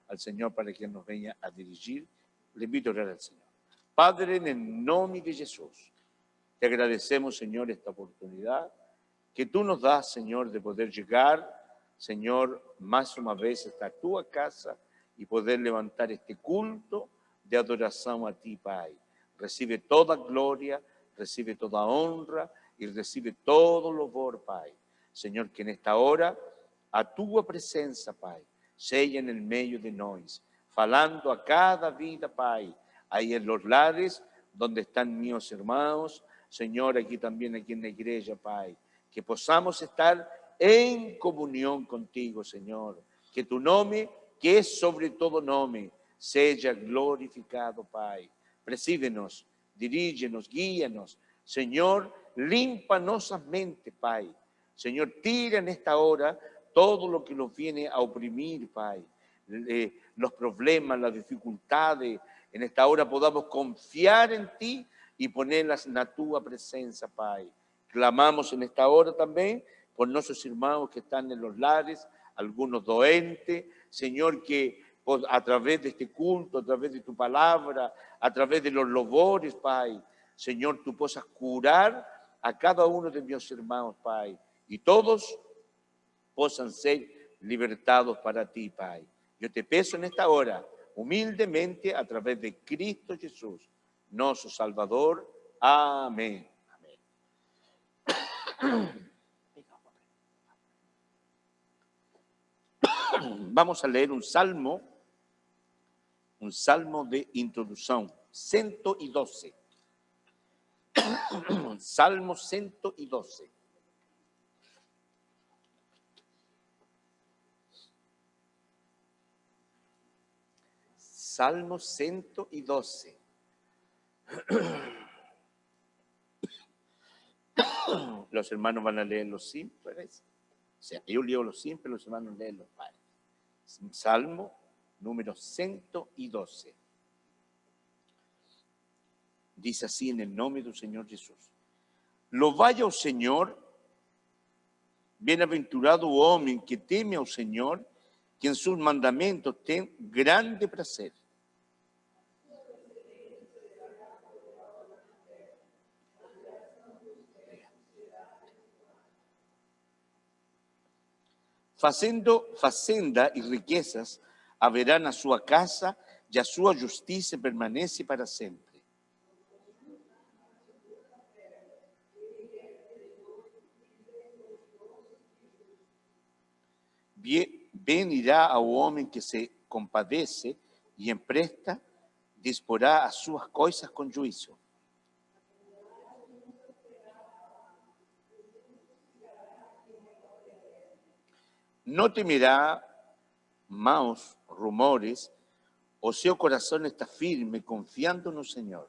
al Señor para que nos venga a dirigir. Le invito a orar al Señor. Padre, en el nombre de Jesús, te agradecemos, Señor, esta oportunidad que tú nos das, Señor, de poder llegar, Señor, más una vez hasta tu casa y poder levantar este culto de adoración a ti, Pai. Recibe toda gloria, recibe toda honra y recibe todo louvor, Pai. Señor, que en esta hora a tu presencia, Pai, sea en el medio de nosotros, falando a cada vida, Pai, ahí en los lares donde están mis hermanos, Señor, aquí también, aquí en la iglesia, Pai, que podamos estar en comunión contigo, Señor, que tu nombre, que es sobre todo nombre, sea glorificado, Pai. Presídenos, dirígenos, guíanos, Señor, límpanos la mente, Pai. Señor, tira en esta hora todo lo que nos viene a oprimir, Pai. Los problemas, las dificultades, en esta hora podamos confiar en ti y ponerlas en tu presencia, Pai. Clamamos en esta hora también por nuestros hermanos que están en los lares, algunos doentes, Señor, que a través de este culto, a través de tu palabra, a través de los louvores, Pai, Señor, tú puedas curar a cada uno de mis hermanos, Pai, y todos puedan ser libertados para ti, Pai. Yo te peço en esta hora, humildemente, a través de Cristo Jesús, nuestro Salvador. Amén. Vamos a leer un salmo de introducción, 112. Salmo 112. Salmo 112. Los hermanos van a leer los simples. O sea, yo leo los simples, los hermanos leen los pares. Salmo número 112. Dice así en el nombre del Señor Jesús. Louvai ao Señor, bienaventurado o homem que teme ao Señor, que en sus mandamentos tem grande prazer. Fazendo fazenda e riquezas haverá na sua casa, e a sua justiça permanece para sempre. Bem irá ao homem que se compadece e empresta, disporá as suas coisas com juízo. No temerá maus rumores, o seu coração está firme, confiando no Senhor.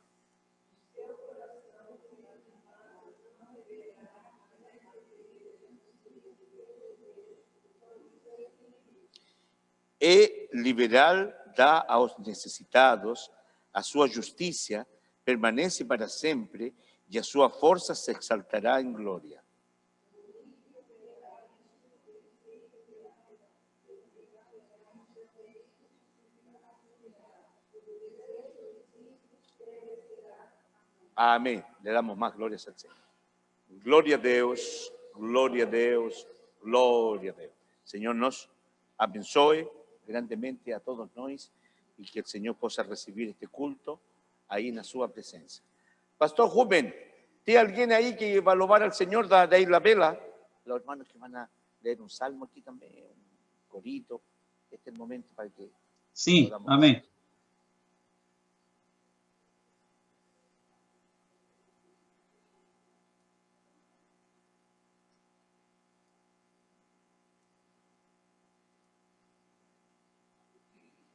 É liberal, dá aos necessitados, a sua justiça permanece para sempre, e a sua força se exaltará em glória. Amén. Le damos más glorias al Señor. Gloria a Dios, gloria a Dios, gloria a Dios. Señor nos abençoe grandemente a todos nosotros y que el Señor pueda recibir este culto ahí en su presencia. Pastor Rubén, ¿tiene alguien ahí que va a louvar al Señor de ahí la vela? Los hermanos que van a leer un salmo aquí también, un corito. Este es el momento para que... Sí, amén.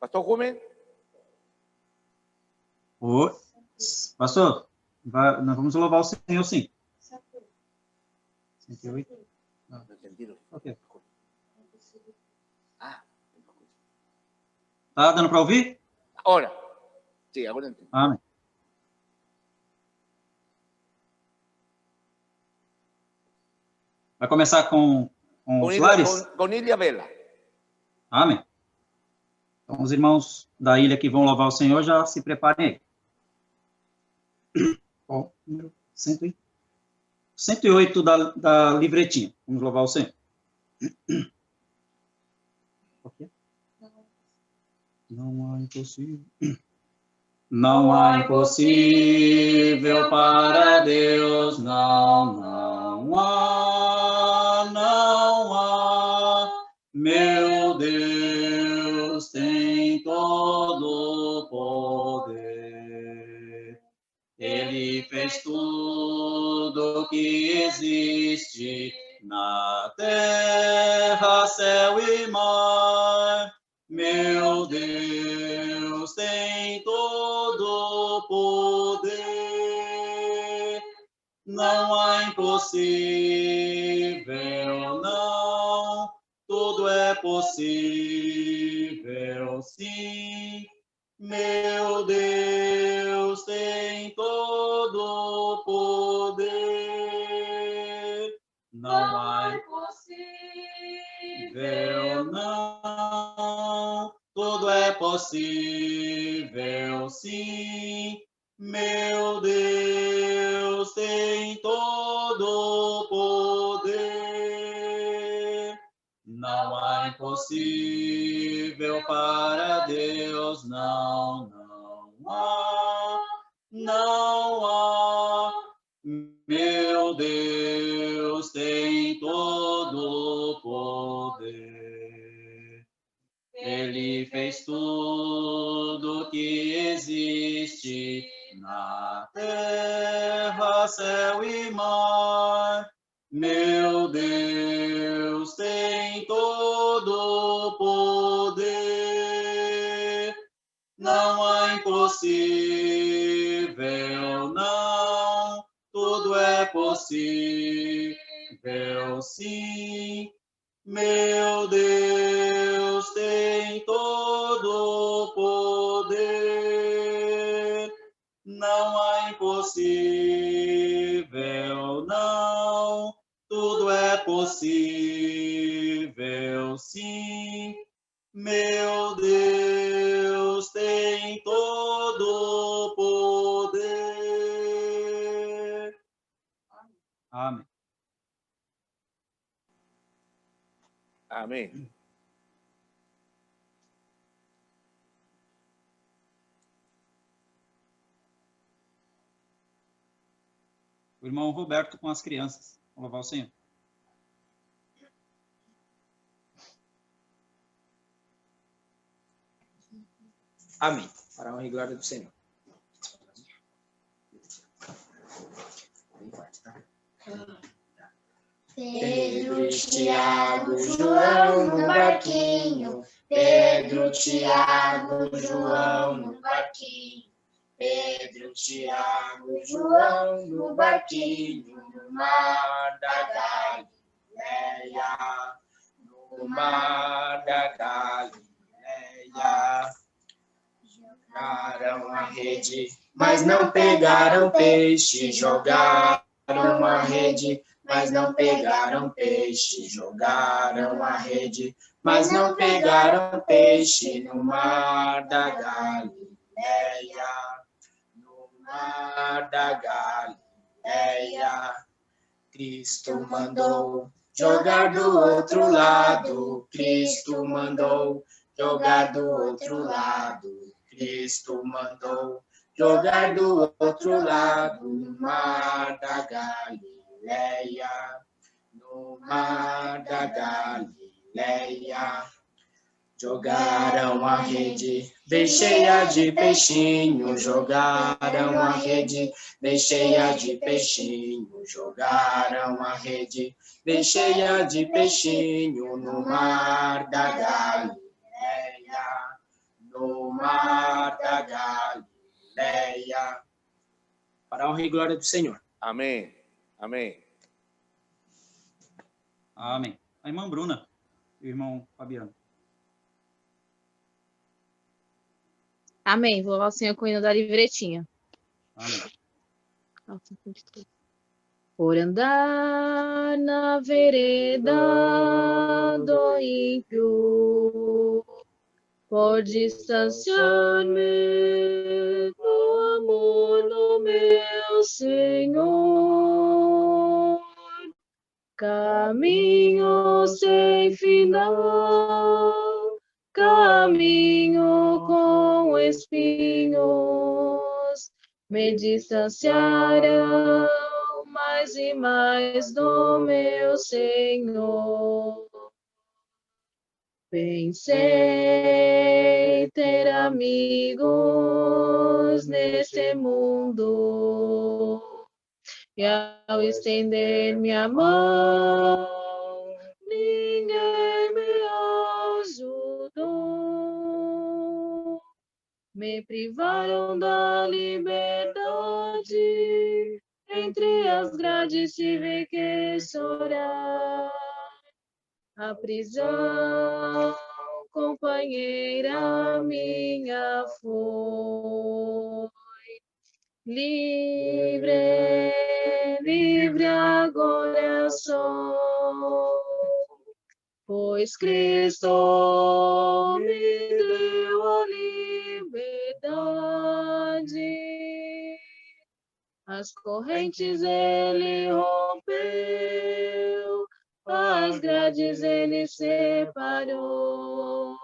Pastor Rubén. Oi. Pastor, nós vamos louvar o Senhor, sim. 108? No entendido. Ok. Ah. Tá dando para ouvir? Agora. Sim, agora entendi. Amém. Vai começar com os lares? Com ele e a vela. Amém. Então, os irmãos da ilha que vão louvar o Senhor, já se preparem aí. Ó, número 108 da livretinha. Vamos louvar o Senhor. Não há impossível. Não há impossível para Deus, não há. Meu Deus tem todo o poder. Ele fez tudo que existe na terra, céu e mar. Meu Deus tem todo o poder. Não há impossível, não. Tudo é possível, sim. Meu Deus tem todo o poder. Não há impossível, não. Tudo é possível, sim. Meu Deus tem todo o poder. Não há impossível para Deus, não há. Meu Deus tem todo o poder. Ele fez tudo que existe na terra, céu e mar. Meu Deus tem todo o poder. Não há impossível, não. Tudo é possível, sim. Meu Deus tem todo o poder. Não há impossível, não. Tudo é possível, sim. Meu Deus tem todo o poder. Amém. Amém. O irmão Roberto com as crianças. Vamos louvar o Senhor. Amém. Para a honra e glória do Senhor. Pedro, Tiago, João no barquinho. Pedro, Tiago, João no barquinho. Pedro, Tiago, João no barquinho. No mar da Galileia. No mar da Galileia. Jogaram a rede, mas não pegaram peixe. Jogaram a rede, mas não pegaram peixe. Jogaram a rede, mas não pegaram peixe. No mar da Galileia. No mar da Galileia. Cristo mandou jogar do outro lado. Cristo mandou jogar do outro lado. Cristo mandou jogar do outro lado. No mar da Galileia. No mar da Galileia. Jogaram a rede bem cheia de peixinho. Jogaram a rede bem cheia de peixinho. Jogaram a rede bem cheia de peixinho. No mar da Galileia. No mar da Galileia. Para a honra e glória do Senhor. Amém. Amém. Amém. A irmã Bruna e o irmão Fabiano. Amém. Vou louvar o Senhor com o hino da livretinha. Amém. Por andar na vereda do ímpio, por distanciar-me do amor do meu Senhor. Caminho sem final, caminho com espinhos, me distanciarão mais e mais do meu Senhor. Pensei ter amigos neste mundo, e ao estender minha mão, ninguém me ajudou. Me privaram da liberdade, entre as grades tive que chorar. A prisão, companheira minha foi. Livre, livre agora sou, pois Cristo me deu a liberdade. As correntes ele rompeu, as grades ele separou,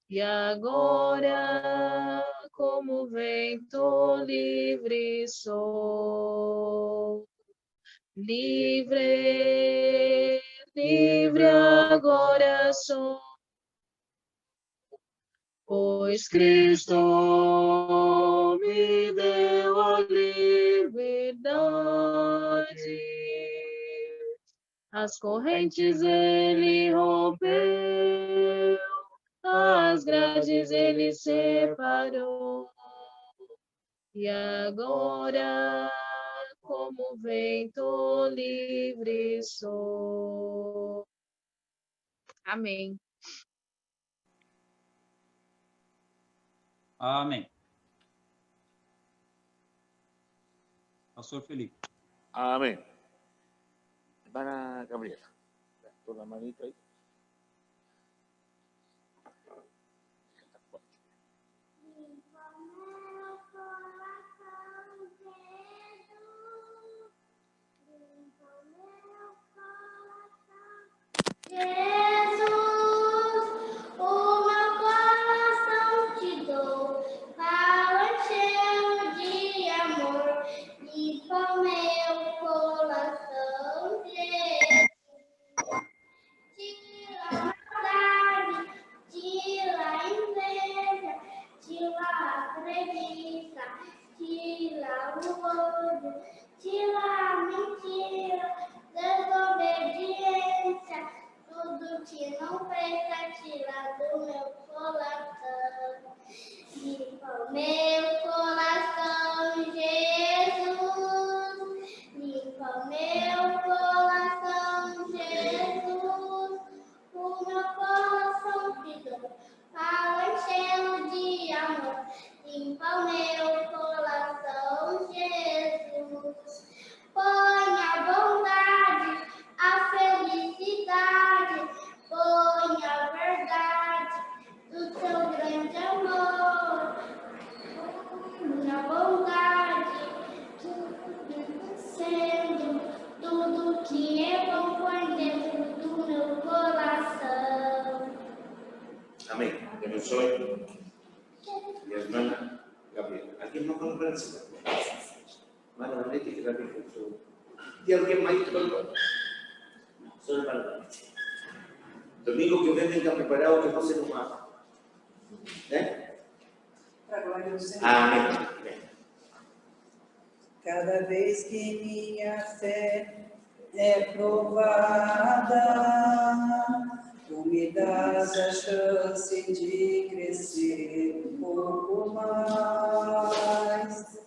e agora, como vento livre sou. Livre, livre agora sou, pois Cristo me deu a liberdade. As correntes ele rompeu, as grades ele separou, e agora, como vento livre sou. Amém. Amém. Pastor Felipe. Amén. Hermana Gabriela, con la manito ahí. Jesus, o meu coração te dou, para encher de amor, limpa o meu coração, Jesus. Tira a maldade, tira a inveja, tira a preguiça, tira o ódio, tira a mentira, desobediência. Tudo que não presta, tira do meu coração. Limpa o meu coração, Jesus. Limpa o meu coração, Jesus. O meu coração te dou, para enchê-lo de amor. Limpa o meu coração, Jesus. Põe a bondade, a felicidade, põe a verdade do teu grande amor. Põe a bondade, sendo tudo que é bom, põe dentro do meu coração. Amén. Yo no soy mi hermana Gabriela. ¿Alguien más conoce la ciudad? Hermana Vanetti, que también fue su... ¿Y alguien más que lo soy hermana Vanetti. Domingo que vengan preparados, que no se nos va. Para a glória do Senhor. Amén. Cada vez que minha fé é provada, tu me dás a chance de crescer um pouco mais.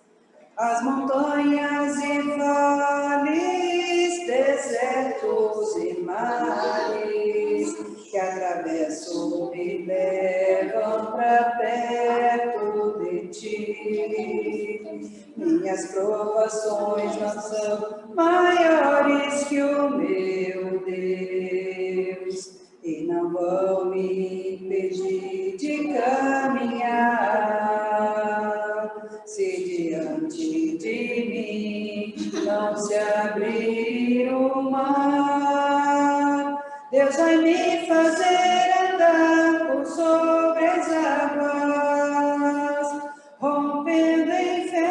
As montanhas e vales, desertos e mares que atravesso me levam para perto de ti. Minhas provações não são maiores que o meu Deus e não vão me impedir de caminhar, se diante de mim não se abrir o mar, Deus vai me fazer andar por sobre as águas, rompendo em fé,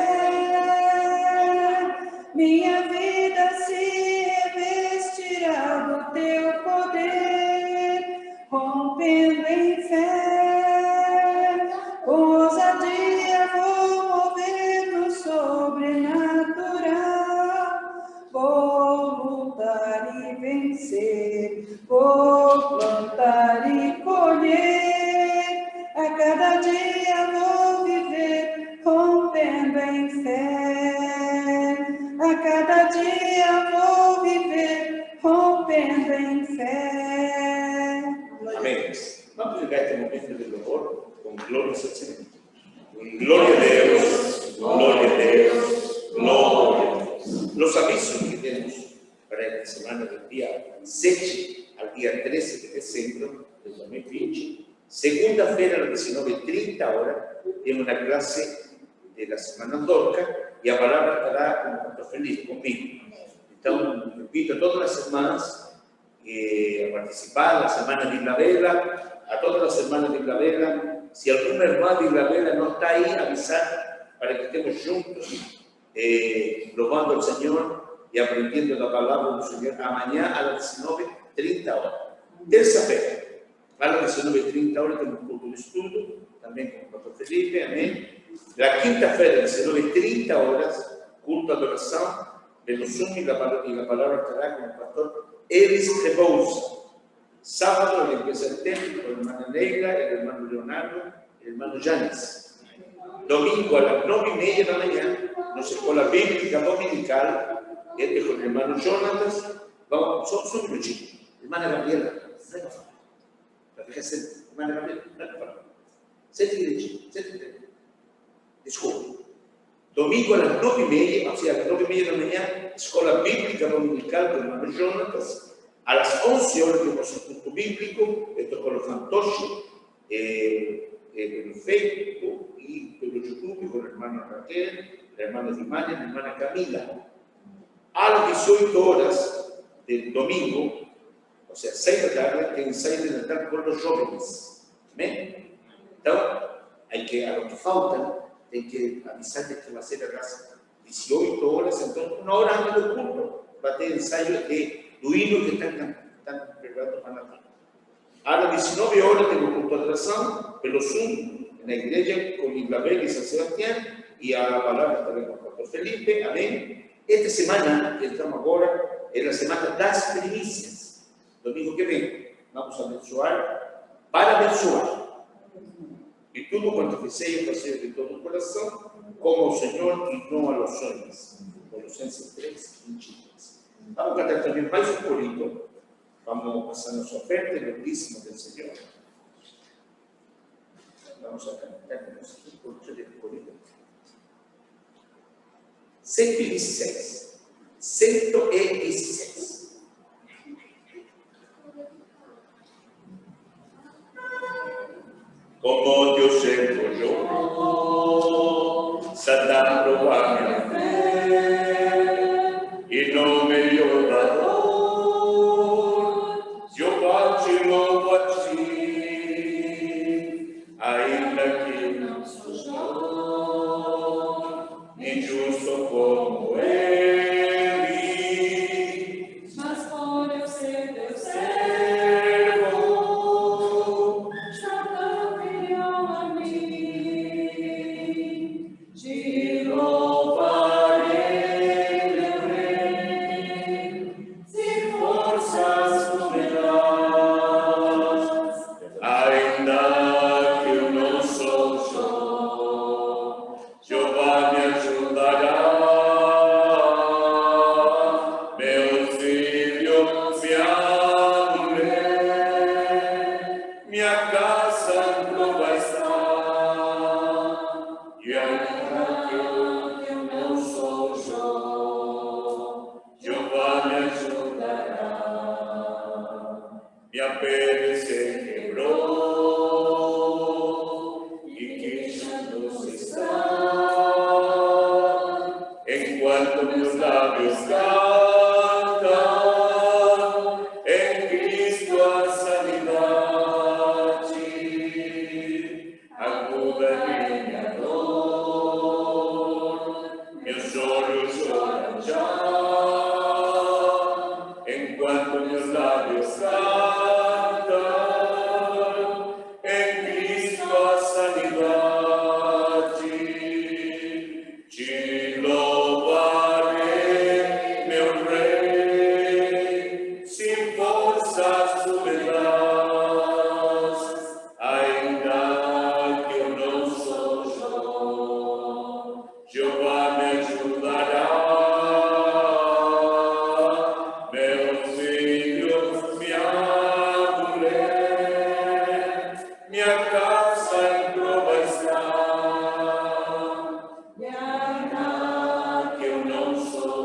minha vida se revestirá do teu poder, rompendo em fé, com ousadia vou mover no sobrenatural, vou lutar e vencer, vou plantar e colher, a cada dia vou viver, rompendo em fé, a cada dia vou viver, rompendo em fé. Amén. Vamos a llegar a este momento de louvor con glorias al Señor. Gloria a Dios, gloria a Dios, gloria a Dios. Los avisos que tenemos para esta semana del día 7 al día 13 de diciembre de 2020, segunda-feira a las 19:30 horas, tenemos una clase de la Semana Dorca y a palabra estará con Pastor Felipe, conmigo. Entonces, invito a todas las semanas a participar en la Semana de Isla Vela, a todas las semanas de Isla Vela. Si algún hermano de Isla Vela no está ahí, avisar para que estemos juntos, probando al Señor y aprendiendo la palabra del Señor. A mañana a las 19:30 horas. Terça-feira, a las 19:30 horas, tenemos un culto de estudio, también con el Pastor Felipe, amén. La quinta-feira, a las 19:30 horas, culto de adoración, de los Zoom y la palabra estará con el Pastor Elis Rebouza. Sábado empieza el templo con la hermana Neila, el hermano Leonardo, el hermano Yanis. Domingo a las 9:30 de la mañana, nuestra escuela bíblica dominical, con el hermano Jonatas. Vamos, son un chicos. Hermana Gabriela, hermana Gabriela, disculpe. Domingo a las 9:30, o sea, a las 9:30 de la mañana, escuela bíblica dominical con el hermano Jonatas. A las 11 horas tenemos un culto bíblico, esto con los fantoches, en Facebook y en YouTube, con la hermana Raquel, la hermana Dimania, la hermana Camila. A las 18 horas del domingo, o sea, 6 de la tarde, que ensayo de la tarde con los jóvenes. ¿Amén? Entonces, hay que, a los que faltan, hay que avisarles que va a ser a las 18 horas, entonces, una hora antes del culto, va a tener ensayos de los hilos que están preparando para la tarde. A las 19 horas tengo culto de adoración, pero Zoom, en la iglesia con Isabel y San Sebastián, y a la palabra estaré con el Pastor Felipe, amén. Esta semana, que estamos ahora, es la semana das primicias. Domingo que viene, vamos a mensuar, para mensuar. Y todo cuanto fizeis, facei de todo el corazón, como el Señor y no a los hombres. Colosenses 3:23. Vamos a cantar también más un corito. Vamos a pasar nuestra oferta en el dízimo del Señor. Vamos a cantar un corito. 116. 116. Como Dios encolló, Satán probó mi fe y no me dio valor. Yo te louvo a ti, ainda que não sou yo, nem justo como ele, mas por eu ser teu servo, Satã criou a mim. Te louvarei, meu rei, se forças tu me dás, ainda que eu não sou só, Jeová me ajudará. cuanto mis labios cantan, en Cristo a sanidad, acuda minha dor, meus olhos choram já, enquanto meus lábios cantam, em Cristo a sanidade. Te louvarei, meu Rei, sem forças tu me dás, ainda que eu não sou Jeová me ajudará. Meus filhos, minha mulher, minha casa em prova está. E ainda que eu não sou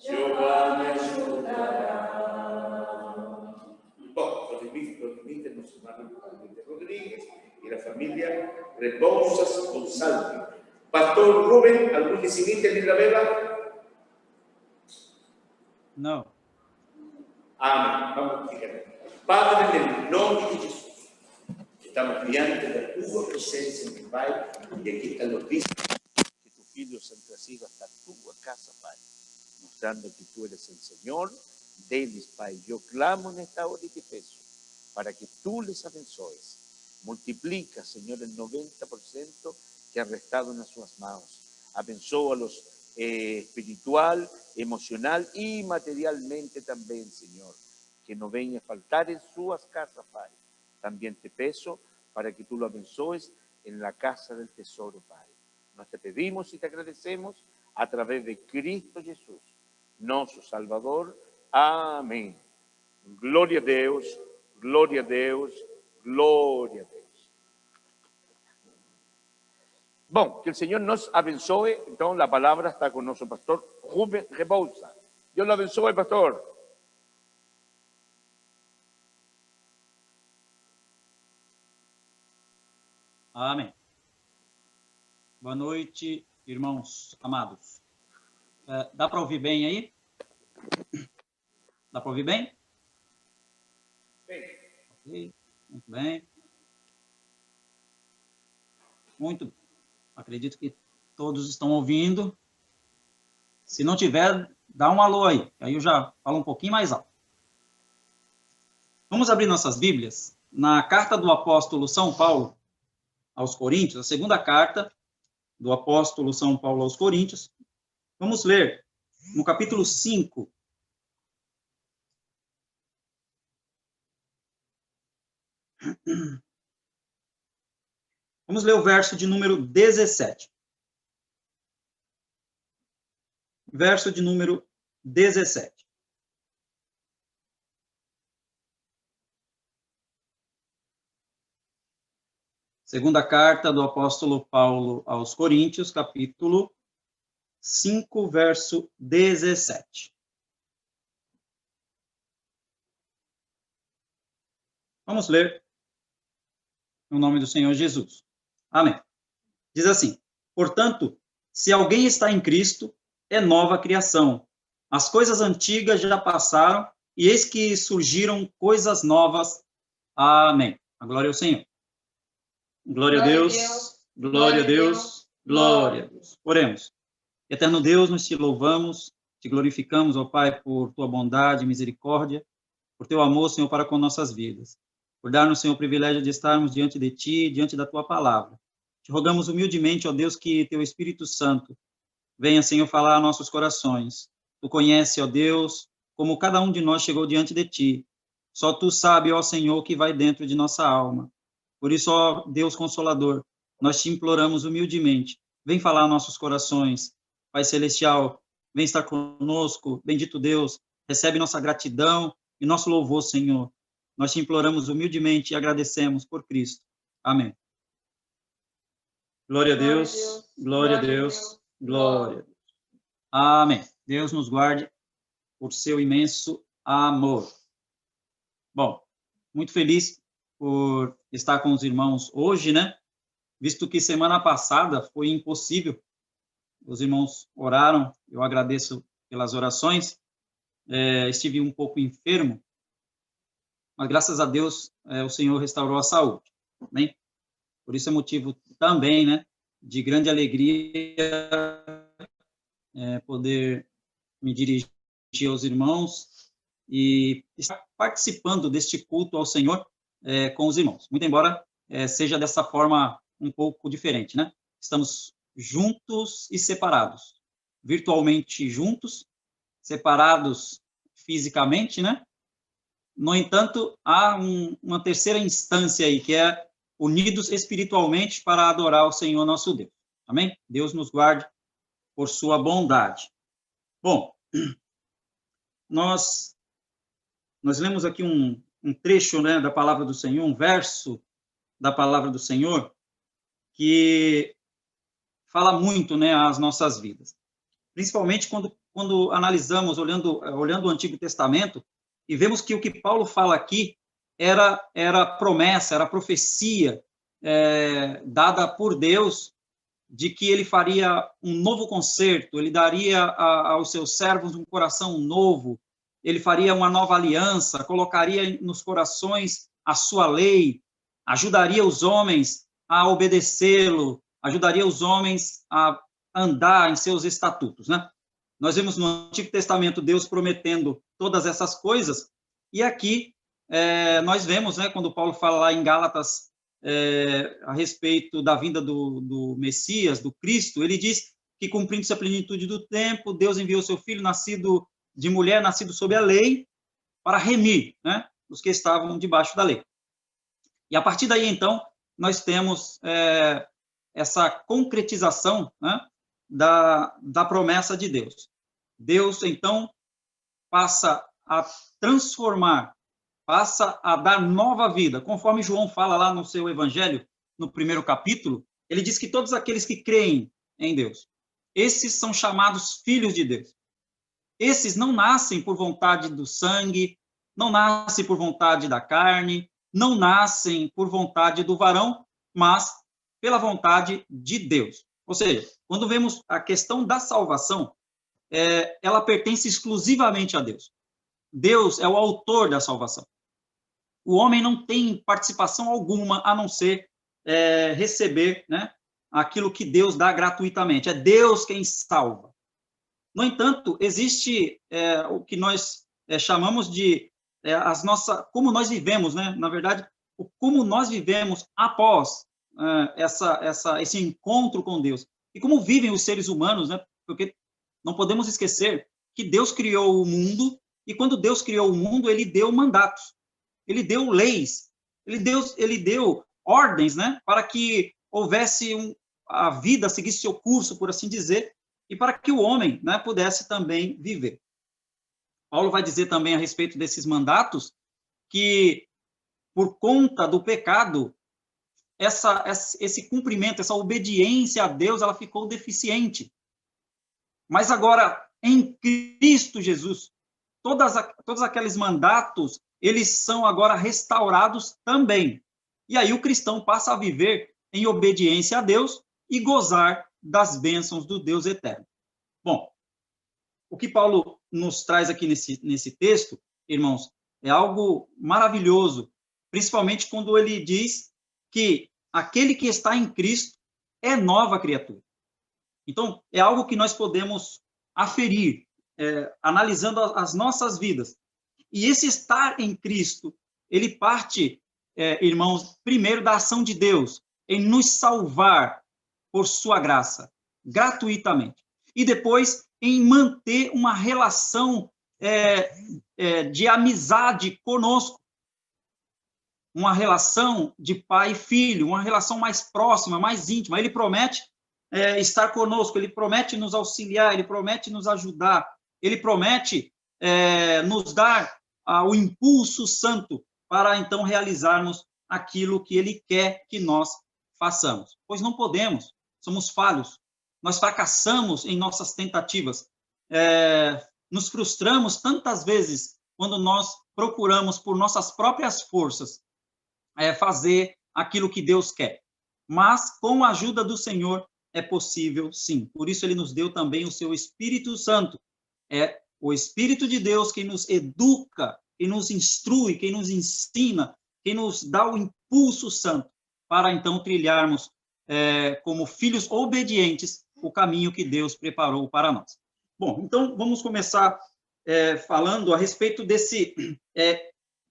Jeová me ajudará. Bom, los invito a nos hermanos Rodríguez y la familia Rebouças Gonçalves. Pastor Rubén, ¿algún desinvite en la Beba? Não. Amén. Vamos a ficar. Padre, en el nombre de Jesús, estamos diante de tu presencia, mi Padre, y aquí están los discos que tus hijos han traído hasta tu casa, Padre, mostrando que tú eres el Señor de ellos, Padre. Yo clamo en esta hora y te pido para que tú les abençoes. Multiplica, Señor, el 90% que ha restado en sus manos. Abençoa a los espiritual, emocional y materialmente también, Señor. Que no venga a faltar en sus casas, Padre. También te peso para que tú lo abençoes en la casa del tesoro, Padre. Nos te pedimos y te agradecemos a través de Cristo Jesús, nuestro Salvador. Amén. Glória a Deus, glória a Deus, glória a Deus. Bom, que el Señor nos abençoe. Entonces la palabra está con nuestro pastor Rubén Rebouças. Dios lo abençoe, pastor. Amém. Boa noite, irmãos amados. Dá para ouvir bem aí? Dá para ouvir bem? Bem. Ok, muito bem. Muito bem. Acredito que todos estão ouvindo. Se não tiver, dá um alô aí. Aí eu já falo um pouquinho mais alto. Vamos abrir nossas Bíblias na carta do apóstolo São Paulo aos Coríntios, a segunda carta do apóstolo São Paulo aos Coríntios. Vamos ler no capítulo 5. Vamos ler o verso de número 17. Verso de número 17. Segunda carta do apóstolo Paulo aos Coríntios, capítulo 5, verso 17. Vamos ler no nome do Senhor Jesus. Amém. Diz assim: portanto, se alguém está em Cristo, é nova criação. As coisas antigas já passaram, e eis que surgiram coisas novas. Amém. A glória ao Senhor. Glória a Deus, glória a Deus, glória a Deus. Oremos. Eterno Deus, nós te louvamos, te glorificamos, ó Pai, por tua bondade e misericórdia, por teu amor, Senhor, para com nossas vidas, por dar-nos, Senhor, o privilégio de estarmos diante de ti, diante da tua palavra. Te rogamos humildemente, ó Deus, que teu Espírito Santo venha, Senhor, falar a nossos corações. Tu conheces, ó Deus, como cada um de nós chegou diante de ti. Só tu sabes, ó Senhor, o que vai dentro de nossa alma. Por isso, ó Deus Consolador, nós te imploramos humildemente. Vem falar a nossos corações. Pai Celestial, vem estar conosco. Bendito Deus, recebe nossa gratidão e nosso louvor, Senhor. Nós te imploramos humildemente e agradecemos por Cristo. Amém. Glória a Deus, glória a Deus, glória a Deus. Amém. Deus nos guarde por seu imenso amor. Bom, muito feliz por estar com os irmãos hoje, né? Visto que semana passada foi impossível os irmãos oraram, eu agradeço pelas orações. Estive um pouco enfermo, mas graças a Deus o Senhor restaurou a saúde. Amém? Por isso é motivo também, né, de grande alegria poder me dirigir aos irmãos e estar participando deste culto ao Senhor com os irmãos. Muito embora seja dessa forma um pouco diferente, né? Estamos juntos e separados, virtualmente juntos, separados fisicamente, né? No entanto, há uma terceira instância aí, que é unidos espiritualmente para adorar o Senhor nosso Deus. Amém? Deus nos guarde por sua bondade. Bom, nós lemos aqui um trecho, né, da palavra do Senhor, um verso da palavra do Senhor, que fala muito, né, às nossas vidas. Principalmente quando analisamos, olhando o Antigo Testamento, e vemos que o que Paulo fala aqui era promessa, era profecia dada por Deus, de que ele faria um novo concerto, ele daria aos seus servos um coração novo, ele faria uma nova aliança, colocaria nos corações a sua lei, ajudaria os homens a obedecê-lo, ajudaria os homens a andar em seus estatutos, né? Nós vemos no Antigo Testamento Deus prometendo todas essas coisas, e aqui nós vemos, né, quando Paulo fala lá em Gálatas a respeito da vinda do Messias, do Cristo, ele diz que, cumprindo-se a plenitude do tempo, Deus enviou seu Filho, nascido de mulher, nascido sob a lei, para remir, né, os que estavam debaixo da lei. E a partir daí, então, nós temos essa concretização, né, da promessa de Deus. Deus, então, passa a transformar, passa a dar nova vida. Conforme João fala lá no seu evangelho, no primeiro capítulo, ele diz que todos aqueles que creem em Deus, esses são chamados filhos de Deus. Esses não nascem por vontade do sangue, não nascem por vontade da carne, não nascem por vontade do varão, mas pela vontade de Deus. Ou seja, quando vemos a questão da salvação, ela pertence exclusivamente a Deus. Deus é o autor da salvação. O homem não tem participação alguma, a não ser receber, né, aquilo que Deus dá gratuitamente. É Deus quem salva. No entanto, existe o que nós chamamos de como nós vivemos, né? Na verdade, como nós vivemos após esse encontro com Deus. E como vivem os seres humanos, né? Porque não podemos esquecer que Deus criou o mundo, e quando Deus criou o mundo, ele deu mandatos, ele deu leis, ele deu ordens, né, para que houvesse a vida seguisse seu curso, por assim dizer, e para que o homem, né, pudesse também viver. Paulo vai dizer também a respeito desses mandatos que, por conta do pecado, esse cumprimento, essa obediência a Deus, ela ficou deficiente. Mas agora, em Cristo Jesus, todos aqueles mandatos, eles são agora restaurados também. E aí o cristão passa a viver em obediência a Deus e gozar das bênçãos do Deus eterno. Bom, o que Paulo nos traz aqui nesse texto, irmãos, é algo maravilhoso, principalmente quando ele diz que aquele que está em Cristo é nova criatura. Então, é algo que nós podemos aferir, analisando as nossas vidas. E esse estar em Cristo, ele parte, irmãos, primeiro da ação de Deus, em nos salvar por sua graça, gratuitamente. E depois, em manter uma relação de amizade conosco. Uma relação de pai e filho, uma relação mais próxima, mais íntima. Ele promete estar conosco, ele promete nos auxiliar, ele promete nos ajudar, ele promete nos dar o impulso santo para, então, realizarmos aquilo que ele quer que nós façamos. Pois não podemos, somos falhos, nós fracassamos em nossas tentativas, nos frustramos tantas vezes quando nós procuramos, por nossas próprias forças, fazer aquilo que Deus quer. Mas, com a ajuda do Senhor, é possível, sim. Por isso ele nos deu também o seu Espírito Santo. É o Espírito de Deus quem nos educa, quem nos instrui, quem nos ensina, quem nos dá o impulso santo para então trilharmos como filhos obedientes o caminho que Deus preparou para nós. Bom, então vamos começar falando a respeito desse,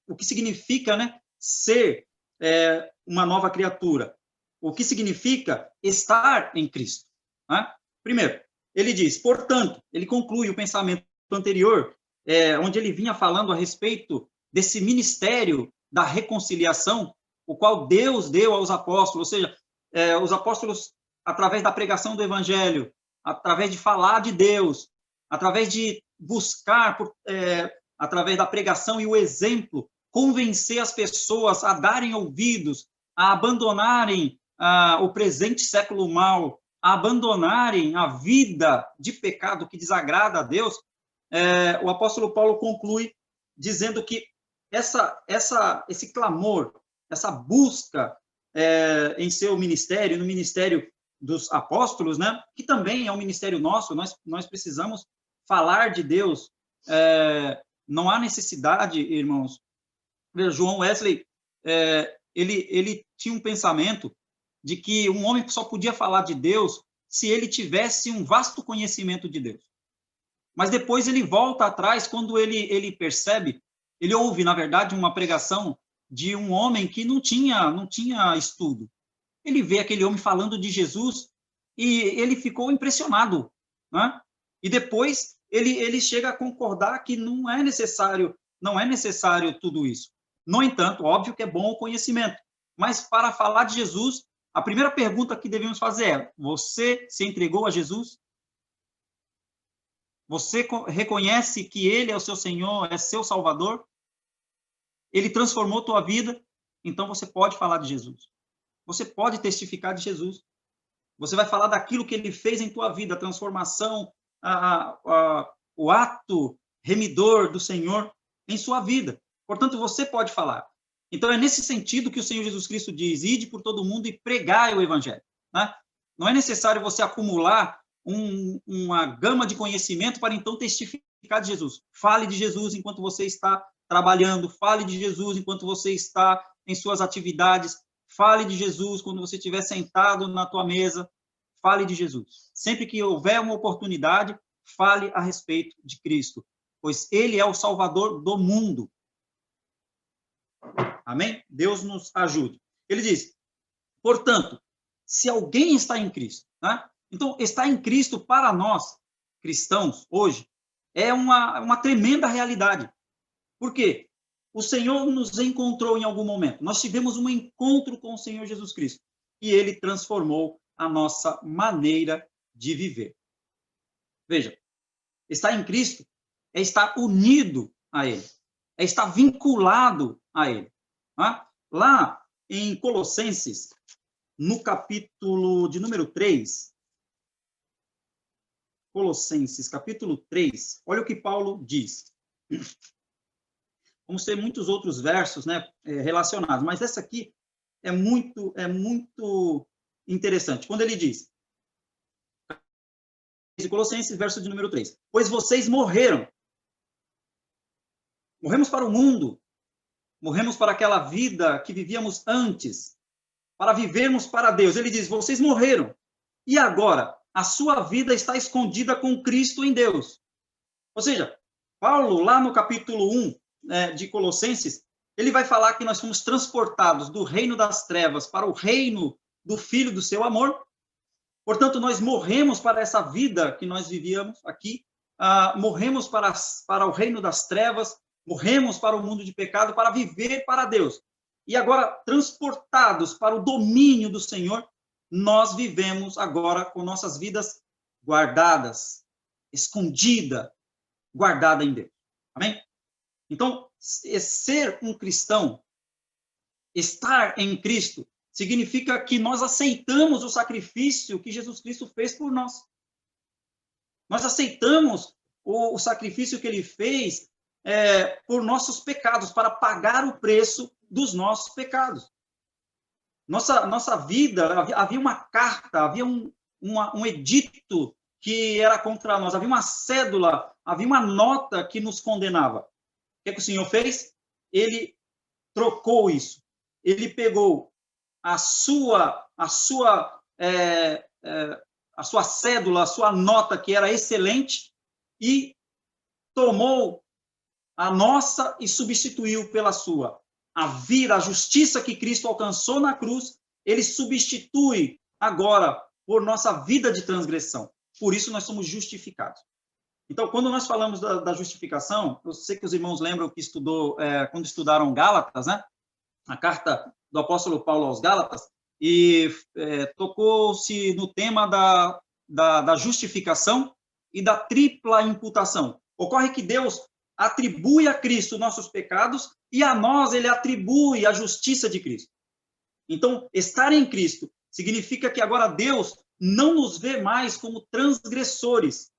o que significa, né, ser uma nova criatura. O que significa estar em Cristo. Né? Primeiro, ele diz, portanto, ele conclui o pensamento anterior, onde ele vinha falando a respeito desse ministério da reconciliação, o qual Deus deu aos apóstolos, ou seja, os apóstolos, através da pregação do evangelho, através de falar de Deus, através de buscar, através da pregação e o exemplo, convencer as pessoas a darem ouvidos, a abandonarem o presente século mal, a abandonarem a vida de pecado que desagrada a Deus, o apóstolo Paulo conclui dizendo que esse clamor, essa busca em seu ministério, no ministério dos apóstolos, né, que também é um ministério nosso, nós precisamos falar de Deus, não há necessidade, irmãos. João Wesley, ele tinha um pensamento de que um homem só podia falar de Deus se ele tivesse um vasto conhecimento de Deus. Mas depois ele volta atrás, quando ele percebe, ele ouve, na verdade, uma pregação de um homem que não tinha estudo. Ele vê aquele homem falando de Jesus e ele ficou impressionado, né? E depois ele chega a concordar que não é necessário tudo isso. No entanto, óbvio que é bom o conhecimento, mas para falar de Jesus, a primeira pergunta que devemos fazer é: você se entregou a Jesus? Você reconhece que Ele é o seu Senhor, é seu Salvador? Ele transformou tua vida? Então você pode falar de Jesus. Você pode testificar de Jesus. Você vai falar daquilo que Ele fez em tua vida, a transformação, o ato remidor do Senhor em sua vida. Portanto, você pode falar. Então, é nesse sentido que o Senhor Jesus Cristo diz: ide por todo mundo e pregai o Evangelho. Né? Não é necessário você acumular uma gama de conhecimento para então testificar de Jesus. Fale de Jesus enquanto você está trabalhando, fale de Jesus enquanto você está em suas atividades, fale de Jesus quando você estiver sentado na tua mesa, fale de Jesus. Sempre que houver uma oportunidade, fale a respeito de Cristo, pois Ele é o Salvador do mundo. Amém? Deus nos ajude. Ele diz, portanto, se alguém está em Cristo, né? Então, estar em Cristo para nós, cristãos, hoje, é uma tremenda realidade. Por quê? O Senhor nos encontrou em algum momento. Nós tivemos um encontro com o Senhor Jesus Cristo. E Ele transformou a nossa maneira de viver. Veja, estar em Cristo é estar unido a Ele. É estar vinculado a Ele. Tá? Lá em Colossenses, no capítulo de número 3, Colossenses, capítulo 3, olha o que Paulo diz. Vamos ter muitos outros versos, né, relacionados, mas essa aqui é muito interessante. Quando ele diz, Colossenses, verso de número 3, pois vocês morreram. Morremos para o mundo, morremos para aquela vida que vivíamos antes, para vivermos para Deus. Ele diz, vocês morreram, e agora a sua vida está escondida com Cristo em Deus. Ou seja, Paulo, lá no capítulo 1 de Colossenses, ele vai falar que nós fomos transportados do reino das trevas para o reino do Filho do seu amor. Portanto, nós morremos para essa vida que nós vivíamos aqui, morremos para o reino das trevas, morremos para o mundo de pecado, para viver para Deus. E agora, transportados para o domínio do Senhor, nós vivemos agora com nossas vidas guardadas, escondida, guardada em Deus. Amém? Então, ser um cristão, estar em Cristo, significa que nós aceitamos o sacrifício que Jesus Cristo fez por nós. Nós aceitamos o sacrifício que Ele fez por nossos pecados, para pagar o preço dos nossos pecados. Nossa vida, havia uma carta, havia um edito que era contra nós, havia uma cédula, havia uma nota que nos condenava. O que o Senhor fez? Ele trocou isso. Ele pegou a sua cédula, a sua nota, que era excelente, e tomou a nossa e substituiu pela sua. A justiça que Cristo alcançou na cruz, ele substitui agora por nossa vida de transgressão. Por isso nós somos justificados. Então, quando nós falamos da justificação, eu sei que os irmãos lembram que quando estudaram Gálatas, né? A carta do apóstolo Paulo aos Gálatas, e tocou-se no tema da justificação e da tripla imputação. Ocorre que Deus atribui a Cristo nossos pecados e a nós ele atribui a justiça de Cristo. Então, estar em Cristo significa que agora Deus não nos vê mais como transgressores,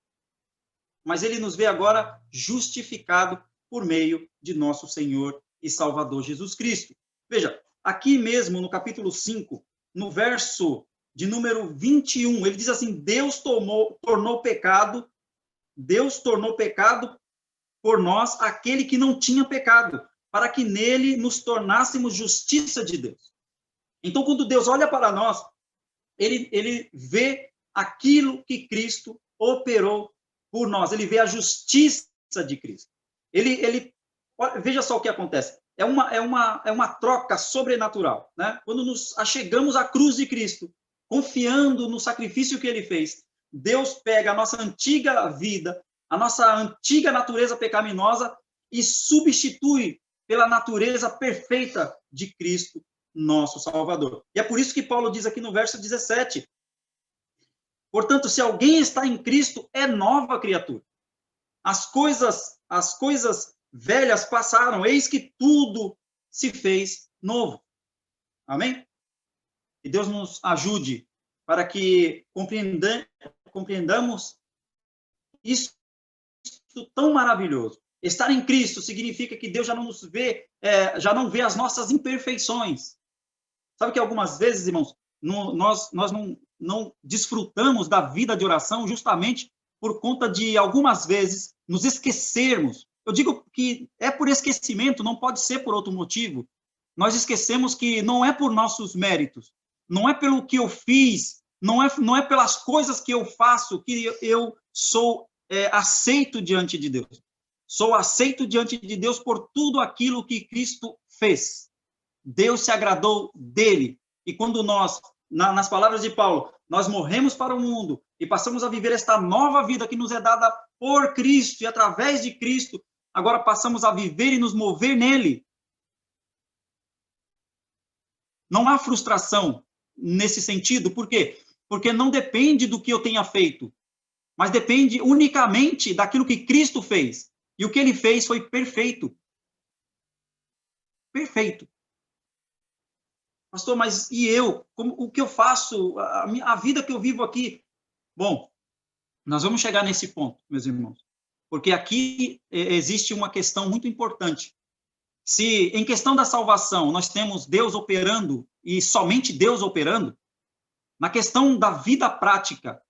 mas ele nos vê agora justificado por meio de nosso Senhor e Salvador Jesus Cristo. Veja, aqui mesmo no capítulo 5, no verso de número 21, ele diz assim: Deus tornou pecado por nós aquele que não tinha pecado, para que nele nos tornássemos justiça de Deus. Então, quando Deus olha para nós, ele vê aquilo que Cristo operou por nós, ele vê a justiça de Cristo. Veja só o que acontece. É uma troca sobrenatural, né? Quando nos achegamos à cruz de Cristo, confiando no sacrifício que ele fez, Deus pega a nossa antiga vida, a nossa antiga natureza pecaminosa e substitui pela natureza perfeita de Cristo, nosso Salvador. E é por isso que Paulo diz aqui no verso 17: portanto, se alguém está em Cristo, é nova criatura. As coisas velhas passaram, eis que tudo se fez novo. Amém? Que Deus nos ajude para que compreendamos isso tão maravilhoso. Estar em Cristo significa que Deus já não nos vê, já não vê as nossas imperfeições. Sabe que algumas vezes, irmãos, nós não desfrutamos da vida de oração justamente por conta de algumas vezes nos esquecermos. Eu digo que é por esquecimento, não pode ser por outro motivo. Nós esquecemos que não é por nossos méritos, não é pelo que eu fiz, não é pelas coisas que eu faço que eu sou aceito diante de Deus. Sou aceito diante de Deus por tudo aquilo que Cristo fez. Deus se agradou dele. E quando nós, nas palavras de Paulo, nós morremos para o mundo e passamos a viver esta nova vida que nos é dada por Cristo e através de Cristo, agora passamos a viver e nos mover nele. Não há frustração nesse sentido. Por quê? Porque não depende do que eu tenha feito, mas depende unicamente daquilo que Cristo fez. E o que ele fez foi perfeito. Perfeito. Pastor, mas e eu? O que eu faço? A vida que eu vivo aqui? Bom, nós vamos chegar nesse ponto, meus irmãos. Porque aqui existe uma questão muito importante. Se em questão da salvação nós temos Deus operando e somente Deus operando, na questão da vida prática,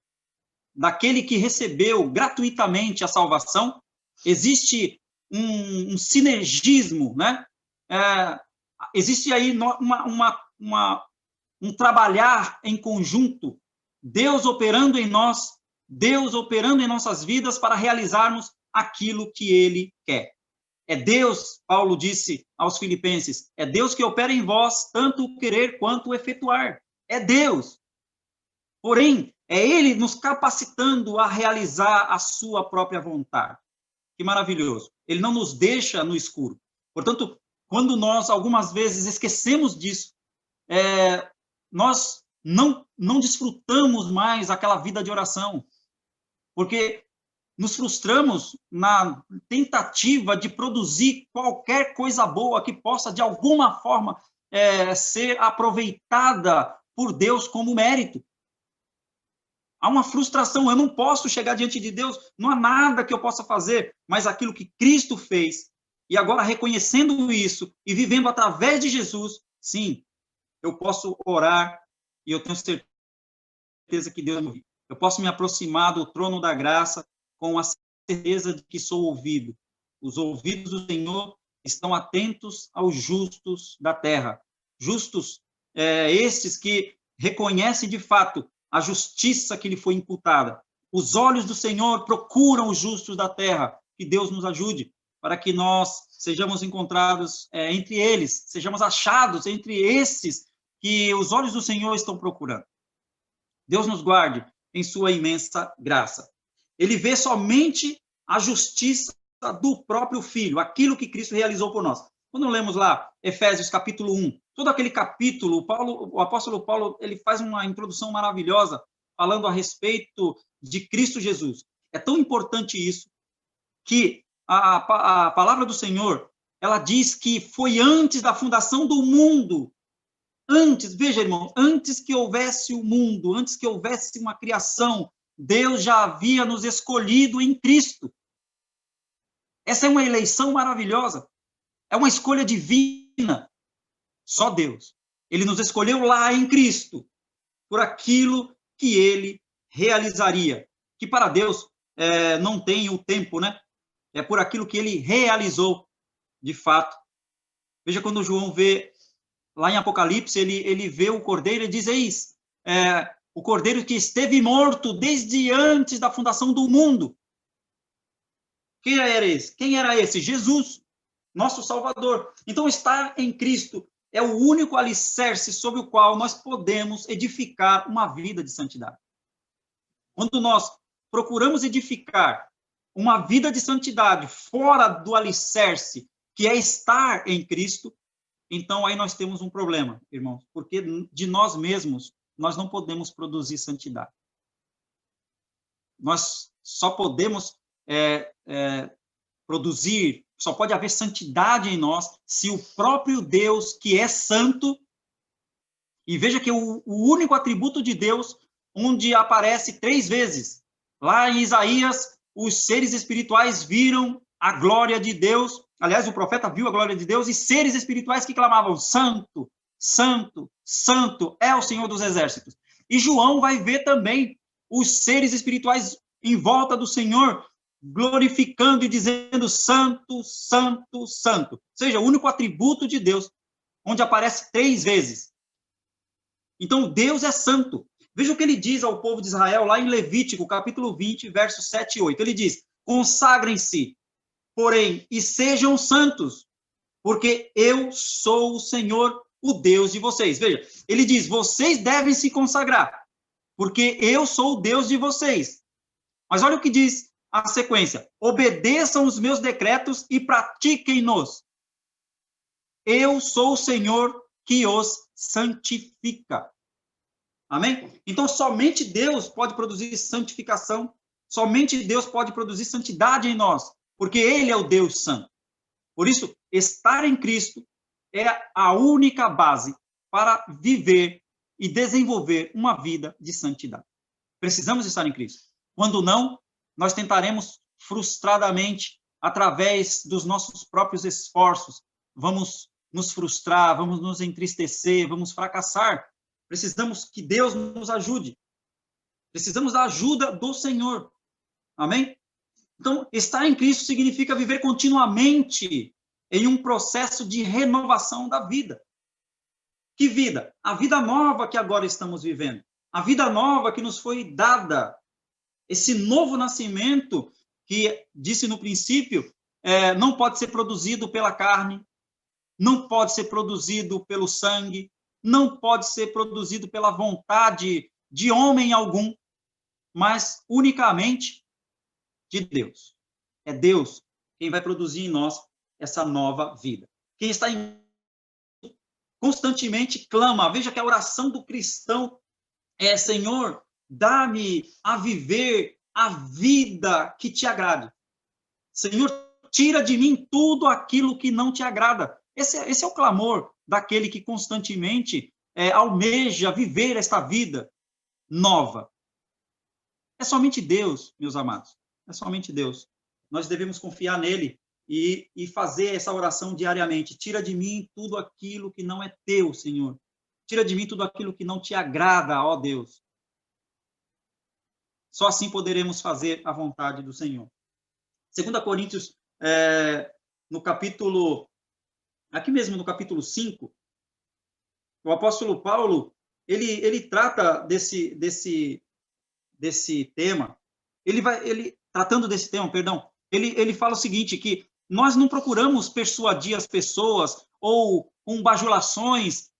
daquele que recebeu gratuitamente a salvação, existe um sinergismo, né? Existe aí um trabalhar em conjunto, Deus operando em nós, Deus operando em nossas vidas para realizarmos aquilo que ele quer. É Deus, Paulo disse aos Filipenses, é Deus que opera em vós tanto o querer quanto o efetuar. É Deus. Porém, é ele nos capacitando a realizar a sua própria vontade. Que maravilhoso. Ele não nos deixa no escuro. Portanto, quando nós, algumas vezes, esquecemos disso, nós não desfrutamos mais aquela vida de oração, porque nos frustramos na tentativa de produzir qualquer coisa boa que possa, de alguma forma, ser aproveitada por Deus como mérito. Há uma frustração, eu não posso chegar diante de Deus, não há nada que eu possa fazer, mas aquilo que Cristo fez, e agora reconhecendo isso e vivendo através de Jesus, sim, eu posso orar e eu tenho certeza certeza que Deus me ouve. Eu posso me aproximar do trono da graça com a certeza de que sou ouvido. Os ouvidos do Senhor estão atentos aos justos da terra. Justos, estes que reconhecem de fato a justiça que lhe foi imputada. Os olhos do Senhor procuram os justos da terra. Que Deus nos ajude para que nós sejamos encontrados entre eles, sejamos achados entre esses que os olhos do Senhor estão procurando. Deus nos guarde em sua imensa graça. Ele vê somente a justiça do próprio Filho, aquilo que Cristo realizou por nós. Quando lemos lá Efésios capítulo 1, todo aquele capítulo, o apóstolo Paulo, ele faz uma introdução maravilhosa, falando a respeito de Cristo Jesus. É tão importante isso, que a palavra do Senhor, ela diz que foi antes da fundação do mundo. Antes, veja, irmão, antes que houvesse o mundo, antes que houvesse uma criação, Deus já havia nos escolhido em Cristo. Essa é uma eleição maravilhosa. É uma escolha divina. Só Deus. Ele nos escolheu lá em Cristo, por aquilo que ele realizaria. Que para Deus não tem o tempo, né? É por aquilo que ele realizou, de fato. Veja quando João vê, lá em Apocalipse, ele vê o Cordeiro e diz, eis, o Cordeiro que esteve morto desde antes da fundação do mundo. Quem era esse? Quem era esse? Jesus, nosso Salvador. Então, estar em Cristo é o único alicerce sobre o qual nós podemos edificar uma vida de santidade. Quando nós procuramos edificar uma vida de santidade fora do alicerce, que é estar em Cristo, então aí nós temos um problema, irmãos, porque de nós mesmos nós não podemos produzir santidade. Nós só podemos produzir, só pode haver santidade em nós se o próprio Deus, que é santo, e veja que o único atributo de Deus, onde aparece 3 vezes, lá em Isaías, os seres espirituais viram a glória de Deus, aliás, o profeta viu a glória de Deus, e seres espirituais que clamavam, santo, santo, santo é o Senhor dos exércitos. E João vai ver também os seres espirituais em volta do Senhor, glorificando e dizendo santo, santo, santo. Ou seja, o único atributo de Deus, onde aparece 3 vezes. Então, Deus é santo. Veja o que ele diz ao povo de Israel, lá em Levítico, capítulo 20, versos 7 e 8. Ele diz, consagrem-se, porém, e sejam santos, porque eu sou o Senhor, o Deus de vocês. Veja, ele diz, vocês devem se consagrar, porque eu sou o Deus de vocês. Mas olha o que diz a sequência, obedeçam os meus decretos e pratiquem-nos. Eu sou o Senhor que os santifica. Amém? Então, somente Deus pode produzir santificação, somente Deus pode produzir santidade em nós, porque Ele é o Deus santo. Por isso, estar em Cristo é a única base para viver e desenvolver uma vida de santidade. Precisamos estar em Cristo. Quando não, nós tentaremos frustradamente, através dos nossos próprios esforços, vamos nos frustrar, vamos nos entristecer, vamos fracassar. Precisamos que Deus nos ajude. Precisamos da ajuda do Senhor. Amém? Então, estar em Cristo significa viver continuamente em um processo de renovação da vida. Que vida? A vida nova que agora estamos vivendo. A vida nova que nos foi dada. Esse novo nascimento que, disse no princípio, não pode ser produzido pela carne, não pode ser produzido pelo sangue, não pode ser produzido pela vontade de homem algum, mas unicamente de Deus. É Deus quem vai produzir em nós essa nova vida. Quem está em constantemente clama, veja que a oração do cristão é, Senhor, dá-me a viver a vida que te agrade. Senhor, tira de mim tudo aquilo que não te agrada. Esse é o clamor daquele que constantemente almeja viver esta vida nova. É somente Deus, meus amados. É somente Deus. Nós devemos confiar nele e fazer essa oração diariamente. Tira de mim tudo aquilo que não é teu, Senhor. Tira de mim tudo aquilo que não te agrada, ó Deus. Só assim poderemos fazer a vontade do Senhor. 2 Coríntios, no capítulo, aqui mesmo no capítulo 5, o apóstolo Paulo, ele trata desse tema, tratando desse tema, perdão, ele fala o seguinte, que nós não procuramos persuadir as pessoas ou com bajulações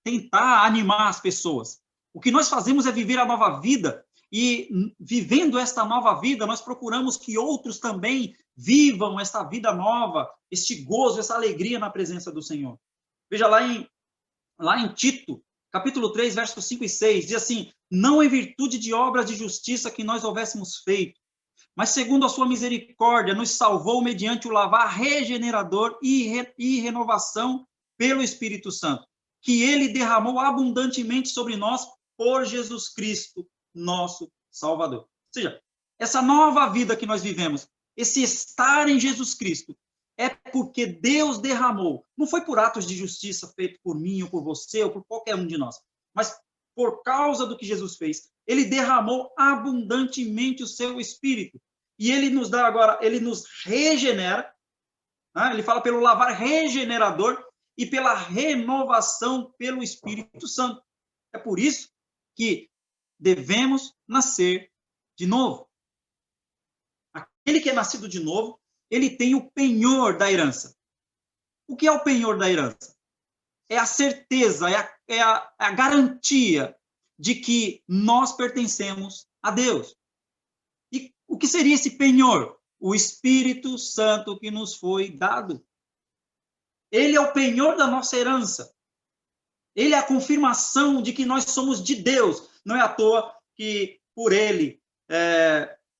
tentar animar as pessoas. O que nós fazemos é viver a nova vida, e vivendo esta nova vida, nós procuramos que outros também vivam essa vida nova, este gozo, essa alegria na presença do Senhor. Veja lá em Tito, capítulo 3, versos 5 e 6, diz assim: não em virtude de obras de justiça que nós houvéssemos feito, mas segundo a sua misericórdia, nos salvou mediante o lavar regenerador e renovação pelo Espírito Santo, que ele derramou abundantemente sobre nós por Jesus Cristo, nosso Salvador. Ou seja, essa nova vida que nós vivemos, esse estar em Jesus Cristo, é porque Deus derramou. Não foi por atos de justiça feito por mim, ou por você, ou por qualquer um de nós, mas por causa do que Jesus fez. Ele derramou abundantemente o seu Espírito. E ele nos dá agora, ele nos regenera, né? Ele fala pelo lavar regenerador e pela renovação pelo Espírito Santo. É por isso que devemos nascer de novo. Aquele que é nascido de novo, ele tem o penhor da herança. O que é o penhor da herança? É a certeza, é a garantia de que nós pertencemos a Deus. E o que seria esse penhor? O Espírito Santo que nos foi dado. Ele é o penhor da nossa herança. Ele é a confirmação de que nós somos de Deus. Não é à toa que, por ele,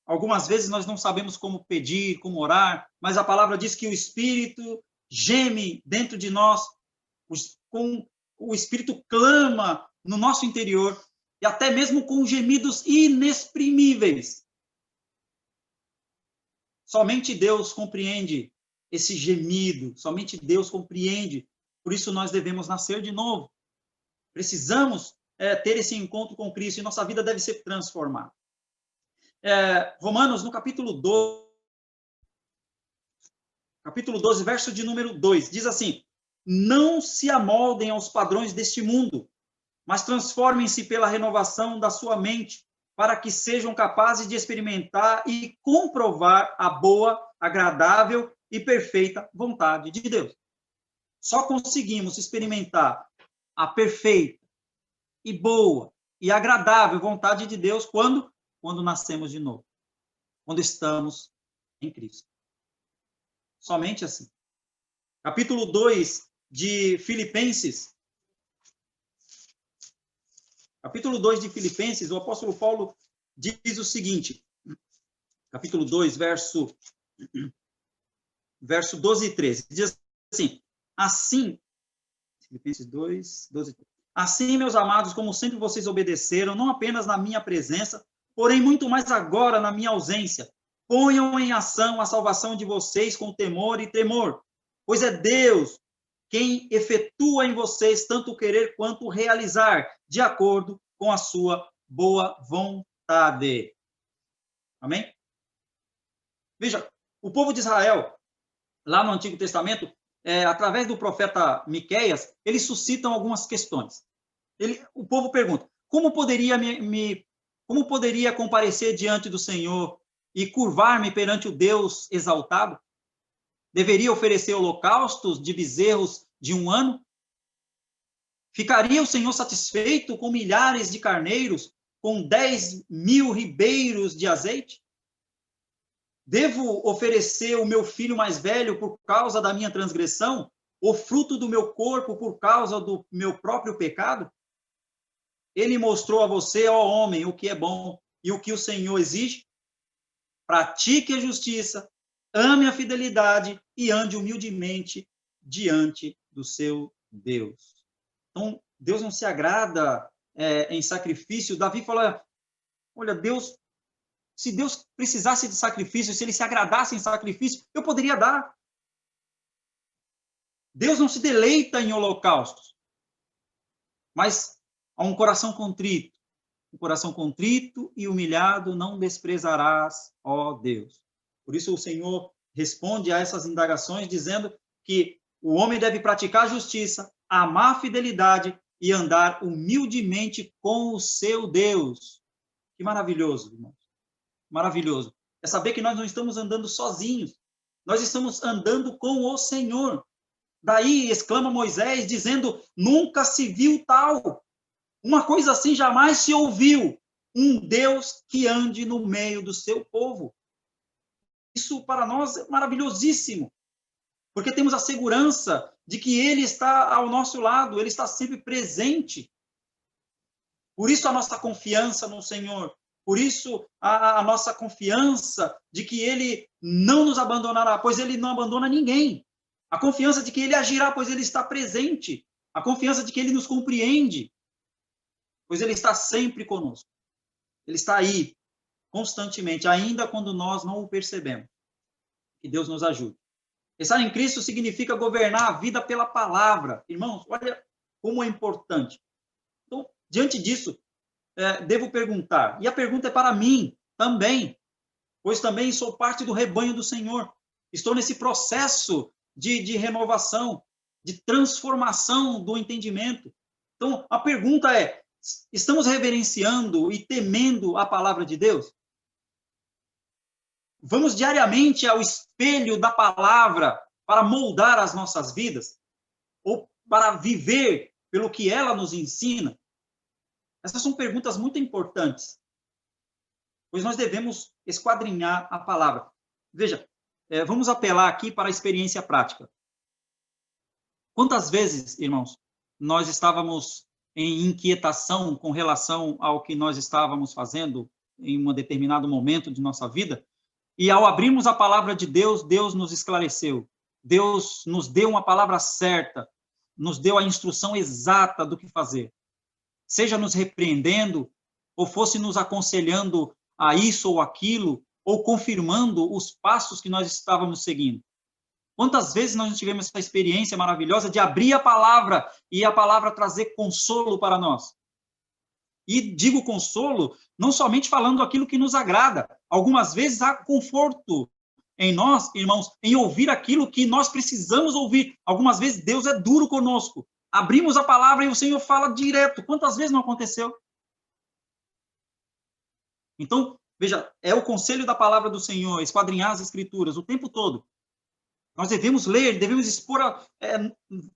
algumas vezes nós não sabemos como pedir, como orar, mas a palavra diz que o Espírito geme dentro de nós, o Espírito clama no nosso interior, e até mesmo com gemidos inexprimíveis. Somente Deus compreende esse gemido, somente Deus compreende. Por isso nós devemos nascer de novo. Precisamos ter esse encontro com Cristo, e nossa vida deve ser transformada. Romanos, no capítulo 12, verso de número 2, diz assim: não se amoldem aos padrões deste mundo, mas transformem-se pela renovação da sua mente, para que sejam capazes de experimentar e comprovar a boa, agradável e perfeita vontade de Deus. Só conseguimos experimentar a perfeita e boa e agradável vontade de Deus quando nascemos de novo, quando estamos em Cristo. Somente assim. Capítulo 2 de Filipenses. Capítulo 2 de Filipenses, o apóstolo Paulo diz o seguinte, capítulo 2, verso 12 e 13, diz assim, Filipenses 2, 12 e 13. Assim, meus amados, como sempre vocês obedeceram, não apenas na minha presença, porém muito mais agora na minha ausência, ponham em ação a salvação de vocês com temor e tremor, pois é Deus quem efetua em vocês tanto o querer quanto o realizar, de acordo com a sua boa vontade. Amém? Veja, o povo de Israel, lá no Antigo Testamento, através do profeta Miqueias, eles suscitam algumas questões. O povo pergunta: como poderia comparecer diante do Senhor e curvar-me perante o Deus exaltado? Deveria oferecer holocaustos de bezerros de 1 ano? Ficaria o Senhor satisfeito com milhares de carneiros, com 10.000 ribeiros de azeite? Devo oferecer o meu filho mais velho por causa da minha transgressão? O fruto do meu corpo por causa do meu próprio pecado? Ele mostrou a você, ó homem, o que é bom e o que o Senhor exige. Pratique a justiça, ame a fidelidade e ande humildemente diante do seu Deus. Então, Deus não se agrada em sacrifício. Davi fala, olha, Deus, se Deus precisasse de sacrifício, se ele se agradasse em sacrifício, eu poderia dar. Deus não se deleita em holocaustos, mas a um coração contrito, o coração contrito e humilhado não desprezarás, ó Deus. Por isso o Senhor responde a essas indagações dizendo que o homem deve praticar a justiça, amar a fidelidade e andar humildemente com o seu Deus. Que maravilhoso, irmãos. Maravilhoso. É saber que nós não estamos andando sozinhos. Nós estamos andando com o Senhor. Daí exclama Moisés dizendo, nunca se viu tal. Uma coisa assim jamais se ouviu. Um Deus que ande no meio do seu povo. Isso para nós é maravilhosíssimo. Porque temos a segurança de que Ele está ao nosso lado, Ele está sempre presente. Por isso a nossa confiança no Senhor, por isso a nossa confiança de que Ele não nos abandonará, pois Ele não abandona ninguém. A confiança de que Ele agirá, pois Ele está presente. A confiança de que Ele nos compreende, pois Ele está sempre conosco. Ele está aí, constantemente, ainda quando nós não o percebemos. Que Deus nos ajude. Estar em Cristo significa governar a vida pela palavra. Irmãos, olha como é importante. Então, diante disso, devo perguntar. E a pergunta é para mim também, pois também sou parte do rebanho do Senhor. Estou nesse processo de renovação, de transformação do entendimento. Então, a pergunta é, estamos reverenciando e temendo a palavra de Deus? Vamos diariamente ao espelho da palavra para moldar as nossas vidas? Ou para viver pelo que ela nos ensina? Essas são perguntas muito importantes, pois nós devemos esquadrinhar a palavra. Veja, vamos apelar aqui para a experiência prática. Quantas vezes, irmãos, nós estávamos em inquietação com relação ao que nós estávamos fazendo em um determinado momento de nossa vida, e ao abrirmos a palavra de Deus, Deus nos esclareceu. Deus nos deu uma palavra certa, nos deu a instrução exata do que fazer. Seja nos repreendendo, ou fosse nos aconselhando a isso ou aquilo, ou confirmando os passos que nós estávamos seguindo. Quantas vezes nós tivemos essa experiência maravilhosa de abrir a palavra e a palavra trazer consolo para nós? E digo consolo, não somente falando aquilo que nos agrada. Algumas vezes há conforto em nós, irmãos, em ouvir aquilo que nós precisamos ouvir. Algumas vezes Deus é duro conosco. Abrimos a palavra e o Senhor fala direto. Quantas vezes não aconteceu? Então, veja, é o conselho da palavra do Senhor, esquadrinhar as Escrituras o tempo todo. Nós devemos ler, devemos expor,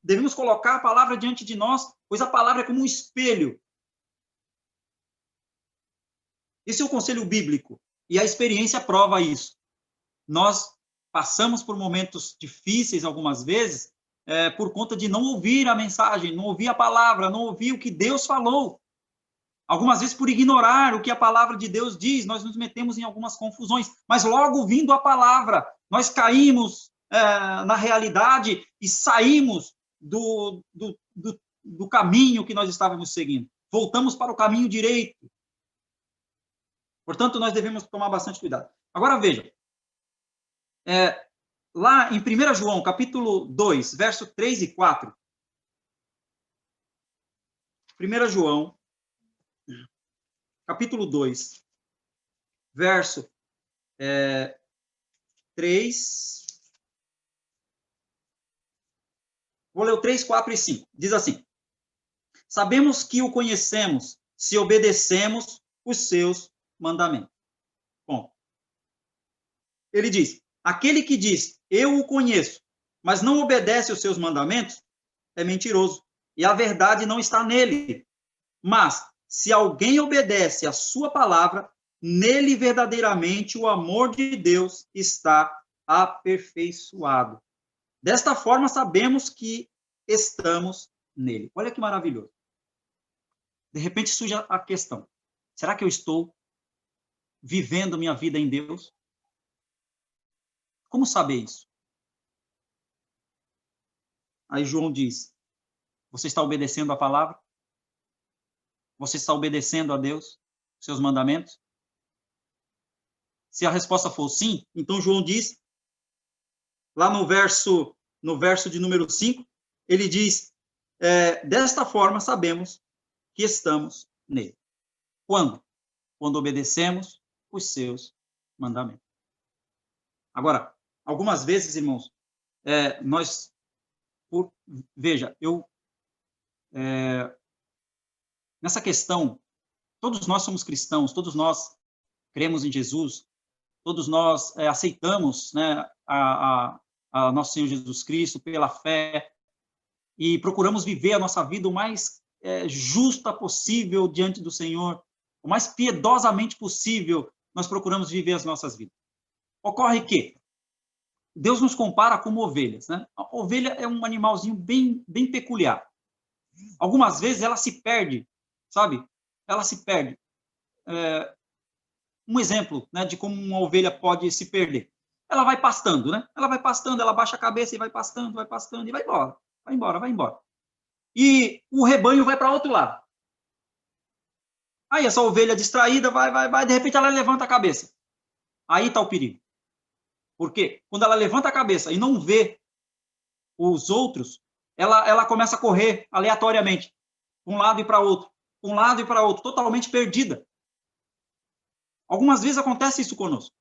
devemos colocar a palavra diante de nós, pois a palavra é como um espelho. Esse é o conselho bíblico, e a experiência prova isso. Nós passamos por momentos difíceis algumas vezes, por conta de não ouvir a mensagem, não ouvir a palavra, não ouvir o que Deus falou. Algumas vezes por ignorar o que a palavra de Deus diz, nós nos metemos em algumas confusões, mas logo vindo a palavra, nós caímos na realidade e saímos do caminho que nós estávamos seguindo. Voltamos para o caminho direito. Portanto, nós devemos tomar bastante cuidado. Agora, veja, lá em 1 João, capítulo 2, verso 3 e 4. 1 João, capítulo 2, verso 3. Vou ler o 3, 4 e 5. Diz assim: sabemos que o conhecemos se obedecemos os seus mandamentos. Bom, ele diz, aquele que diz, eu o conheço, mas não obedece os seus mandamentos, é mentiroso, e a verdade não está nele. Mas, se alguém obedece a sua palavra, nele verdadeiramente o amor de Deus está aperfeiçoado. Desta forma, sabemos que estamos nele. Olha que maravilhoso. De repente surge a questão, será que eu estou vivendo minha vida em Deus? Como saber isso? Aí João diz, você está obedecendo a palavra? Você está obedecendo a Deus, seus mandamentos? Se a resposta for sim, então João diz, lá no verso de número 5, ele diz, desta forma sabemos que estamos nele. Quando? Quando obedecemos os seus mandamentos. Agora, algumas vezes, irmãos, veja, nessa questão, todos nós somos cristãos, todos nós cremos em Jesus, todos nós aceitamos, né, a nosso Senhor Jesus Cristo pela fé e procuramos viver a nossa vida o mais justa possível diante do Senhor, o mais piedosamente possível, nós procuramos viver as nossas vidas. Ocorre que Deus nos compara como ovelhas, né? A ovelha é um animalzinho bem peculiar. Algumas vezes ela se perde, sabe? Ela se perde. Um exemplo, né, de como uma ovelha pode se perder. Ela vai pastando, né? Ela vai pastando, ela baixa a cabeça e vai pastando e vai embora. Vai embora, vai embora. E o rebanho vai para outro lado. Aí essa ovelha distraída vai, de repente ela levanta a cabeça. Aí está o perigo. Porque quando ela levanta a cabeça e não vê os outros, ela começa a correr aleatoriamente, um lado e para outro, totalmente perdida. Algumas vezes acontece isso conosco.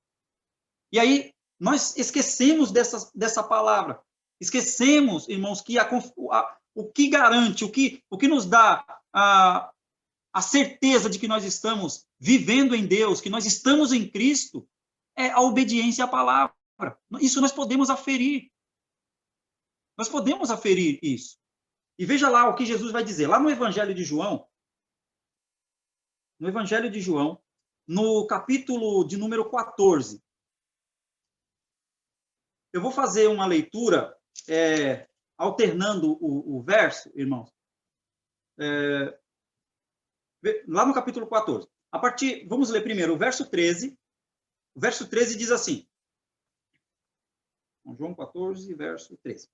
E aí nós esquecemos dessa palavra. Esquecemos, irmãos, que o que garante, o que nos dá a certeza de que nós estamos vivendo em Deus, que nós estamos em Cristo, é a obediência à palavra. Isso nós podemos aferir. Nós podemos aferir isso. E veja lá o que Jesus vai dizer. Lá no Evangelho de João, no capítulo de número 14. Eu vou fazer uma leitura alternando o verso, irmãos. Lá no capítulo 14. Vamos ler primeiro o verso 13. O verso 13 diz assim. João 14, verso 13.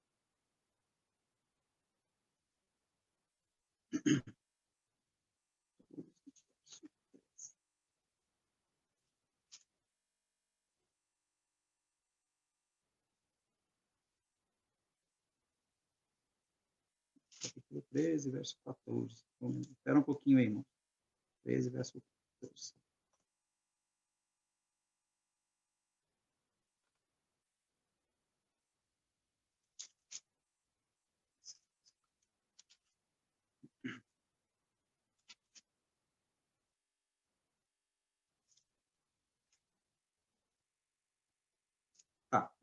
Capítulo 13, verso 14. Espera um pouquinho aí, irmão. 13, verso 14.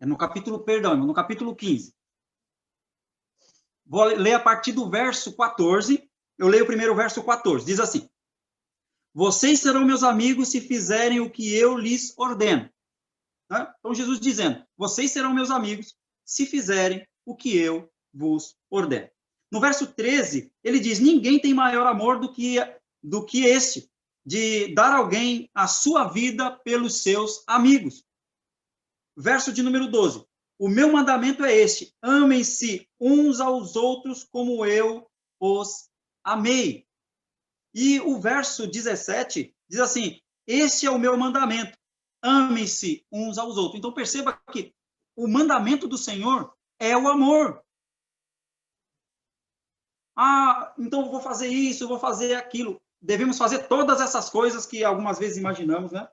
No capítulo 15. Vou ler a partir do verso 14. Eu leio primeiro o verso 14. Diz assim: vocês serão meus amigos se fizerem o que eu lhes ordeno. Então, Jesus dizendo, vocês serão meus amigos se fizerem o que eu vos ordeno. No verso 13, ele diz, ninguém tem maior amor do que este, de dar alguém a sua vida pelos seus amigos. Verso de número 12. O meu mandamento é este, amem-se uns aos outros como eu os amei. E o verso 17 diz assim, este é o meu mandamento, amem-se uns aos outros. Então perceba que o mandamento do Senhor é o amor. Então eu vou fazer isso, eu vou fazer aquilo. Devemos fazer todas essas coisas que algumas vezes imaginamos, né?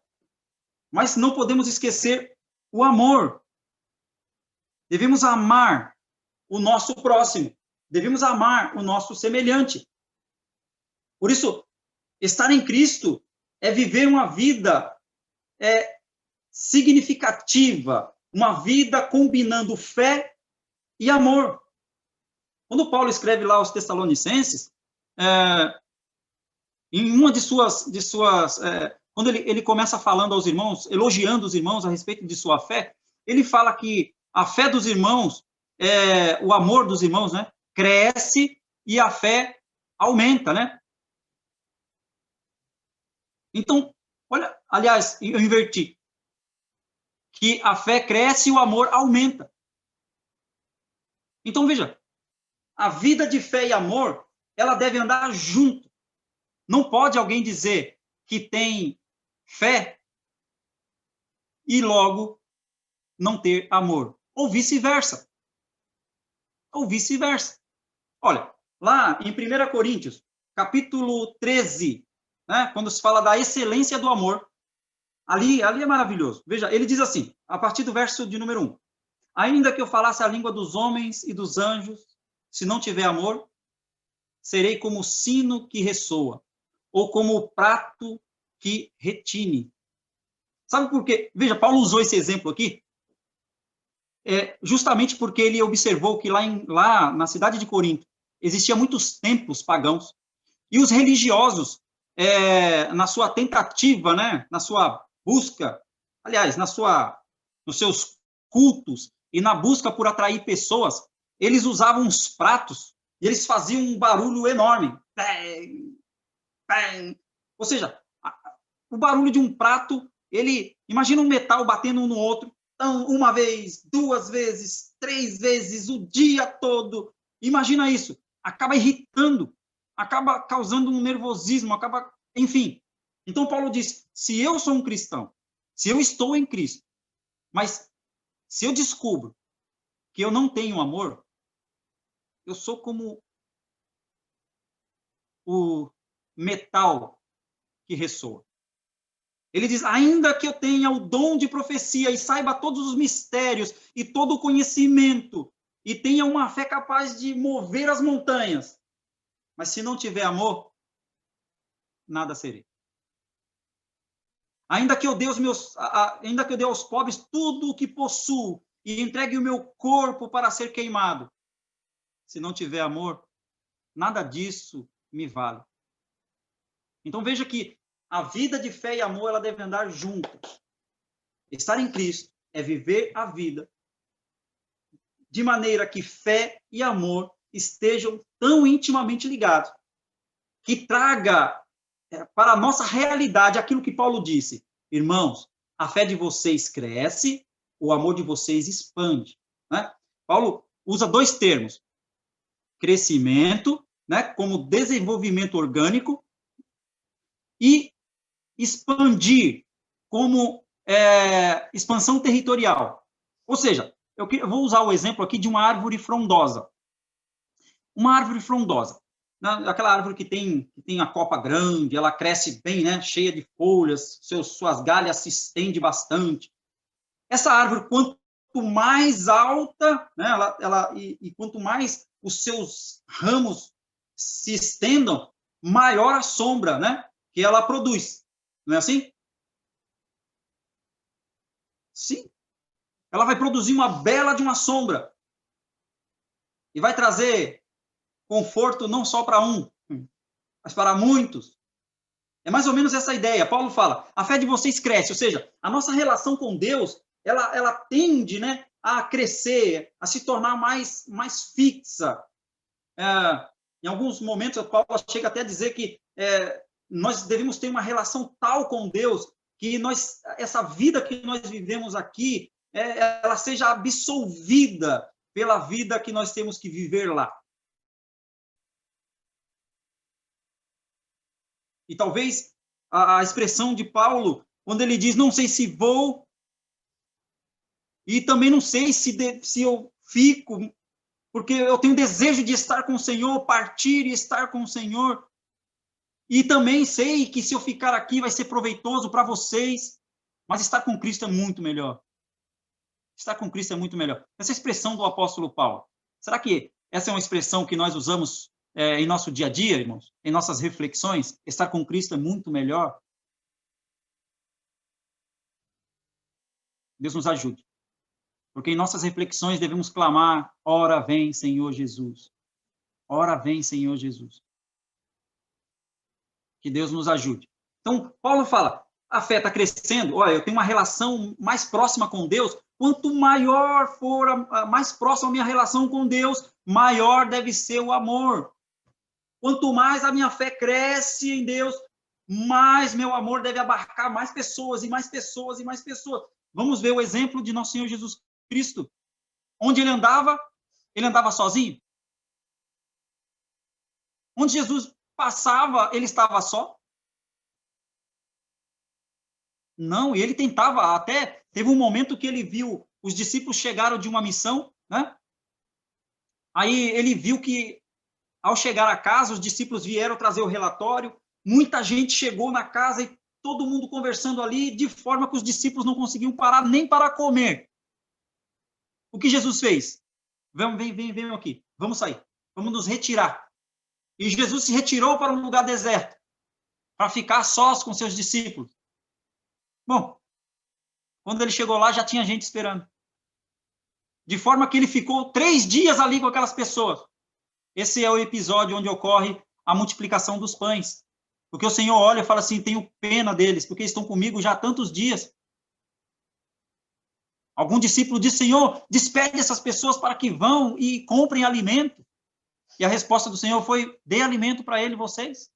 Mas não podemos esquecer o amor. Devemos amar o nosso próximo. Devemos amar o nosso semelhante. Por isso, estar em Cristo é viver uma vida significativa, uma vida combinando fé e amor. Quando Paulo escreve lá aos Tessalonicenses, em uma de suas quando ele começa falando aos irmãos, elogiando os irmãos a respeito de sua fé, ele fala que a fé dos irmãos, o amor dos irmãos, né, cresce e a fé aumenta, né? Então, olha, aliás, eu inverti, que a fé cresce e o amor aumenta. Então, veja, a vida de fé e amor, ela deve andar junto. Não pode alguém dizer que tem fé e logo não ter amor. Ou vice-versa. Olha, lá em 1 Coríntios, capítulo 13, né, quando se fala da excelência do amor, ali é maravilhoso. Veja, ele diz assim, a partir do verso de número 1. Ainda que eu falasse a língua dos homens e dos anjos, se não tiver amor, serei como o sino que ressoa, ou como o prato que retine. Sabe por quê? Veja, Paulo usou esse exemplo aqui, justamente porque ele observou que lá na cidade de Corinto, existiam muitos templos pagãos, e os religiosos, na sua tentativa, né, na sua busca, aliás, nos seus cultos, e na busca por atrair pessoas, eles usavam uns pratos, e eles faziam um barulho enorme. Ou seja, o barulho de um prato, imagina um metal batendo um no outro, então, uma vez, 2 vezes, 3 vezes, o dia todo. Imagina isso. Acaba irritando, acaba causando um nervosismo, enfim. Então, Paulo diz, se eu sou um cristão, se eu estou em Cristo, mas se eu descubro que eu não tenho amor, eu sou como o metal que ressoa. Ele diz, ainda que eu tenha o dom de profecia e saiba todos os mistérios e todo o conhecimento e tenha uma fé capaz de mover as montanhas, mas se não tiver amor, nada serei. Ainda que eu dê aos pobres tudo o que possuo e entregue o meu corpo para ser queimado, se não tiver amor, nada disso me vale. Então veja que a vida de fé e amor, ela deve andar juntas. Estar em Cristo é viver a vida de maneira que fé e amor estejam tão intimamente ligados, que traga para a nossa realidade aquilo que Paulo disse. Irmãos, a fé de vocês cresce, o amor de vocês expande. Né? Paulo usa 2 termos. Crescimento, né, como desenvolvimento orgânico, e expandir como expansão territorial. Ou seja, eu vou usar o exemplo aqui de uma árvore frondosa. Uma árvore frondosa, né? Aquela árvore que tem a copa grande, ela cresce bem, né? Cheia de folhas, suas galhas se estendem bastante. Essa árvore, quanto mais alta, né, e quanto mais os seus ramos se estendam, maior a sombra, né, que ela produz. Não é assim? Sim. Ela vai produzir uma bela de uma sombra. E vai trazer conforto não só para um, mas para muitos. É mais ou menos essa ideia. Paulo fala, a fé de vocês cresce, ou seja, a nossa relação com Deus, ela tende, né, a crescer, a se tornar mais fixa. Em alguns momentos, Paulo chega até a dizer que nós devemos ter uma relação tal com Deus que essa vida que nós vivemos aqui, ela seja absolvida pela vida que nós temos que viver lá. E talvez a expressão de Paulo, quando ele diz, não sei se vou, e também não sei se eu fico, porque eu tenho desejo de estar com o Senhor, partir e estar com o Senhor, e também sei que se eu ficar aqui vai ser proveitoso para vocês, mas estar com Cristo é muito melhor. Estar com Cristo é muito melhor. Essa expressão do apóstolo Paulo, será que essa é uma expressão que nós usamos em nosso dia a dia, irmãos? Em nossas reflexões? Estar com Cristo é muito melhor? Deus nos ajude. Porque em nossas reflexões devemos clamar, ora vem, Senhor Jesus. Ora vem, Senhor Jesus. Que Deus nos ajude. Então, Paulo fala, a fé está crescendo, olha, eu tenho uma relação mais próxima com Deus, quanto maior for, mais próxima a minha relação com Deus, maior deve ser o amor. Quanto mais a minha fé cresce em Deus, mais meu amor deve abarcar mais pessoas, e mais pessoas, e mais pessoas. Vamos ver o exemplo de nosso Senhor Jesus Cristo. Onde ele andava sozinho. Onde Jesus passava, ele estava só? Não, e ele tentava, até teve um momento que ele viu, os discípulos chegaram de uma missão, né? Aí ele viu que, ao chegar a casa, os discípulos vieram trazer o relatório, Muita gente chegou na casa e todo mundo conversando ali, de forma que os discípulos não conseguiam parar nem para comer. O que Jesus fez? Vem aqui, vamos sair, vamos nos retirar. E Jesus se retirou para um lugar deserto, para ficar sós com seus discípulos. Bom, quando ele chegou lá, já tinha gente esperando. De forma que ele ficou 3 dias ali com aquelas pessoas. Esse é o episódio onde ocorre a multiplicação dos pães. Porque o Senhor olha e fala assim, tenho pena deles, porque estão comigo já há tantos dias. Algum discípulo diz, Senhor, despede essas pessoas para que vão e comprem alimento. E a resposta do Senhor foi, dê alimento para ele, vocês.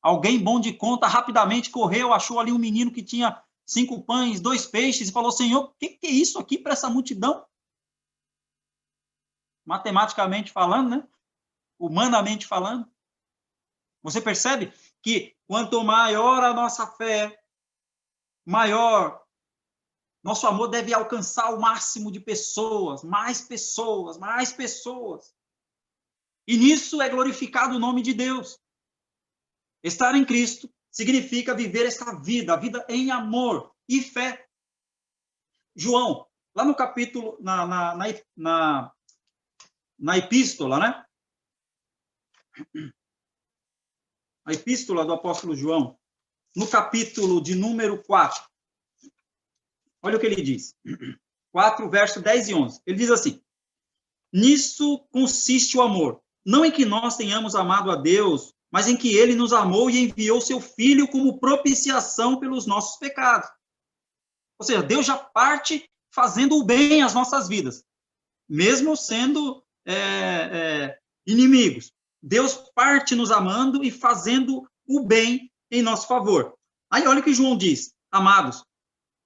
Alguém bom de conta rapidamente correu, achou ali um menino que tinha 5 pães, 2 peixes, e falou, Senhor, o que é isso aqui para essa multidão? Matematicamente falando, né? Humanamente falando. Você percebe que quanto maior a nossa fé, maior nosso amor deve alcançar o máximo de pessoas, mais pessoas, mais pessoas. E nisso é glorificado o nome de Deus. Estar em Cristo significa viver essa vida, a vida em amor e fé. João, lá no capítulo, na epístola, né? A epístola do apóstolo João, no capítulo de número 4. Olha o que ele diz. 4, verso 10 e 11. Ele diz assim, nisso consiste o amor, não em que nós tenhamos amado a Deus, mas em que ele nos amou e enviou seu Filho como propiciação pelos nossos pecados. Ou seja, Deus já parte fazendo o bem às nossas vidas, mesmo sendo inimigos. Deus parte nos amando e fazendo o bem em nosso favor. Aí olha o que João diz, amados,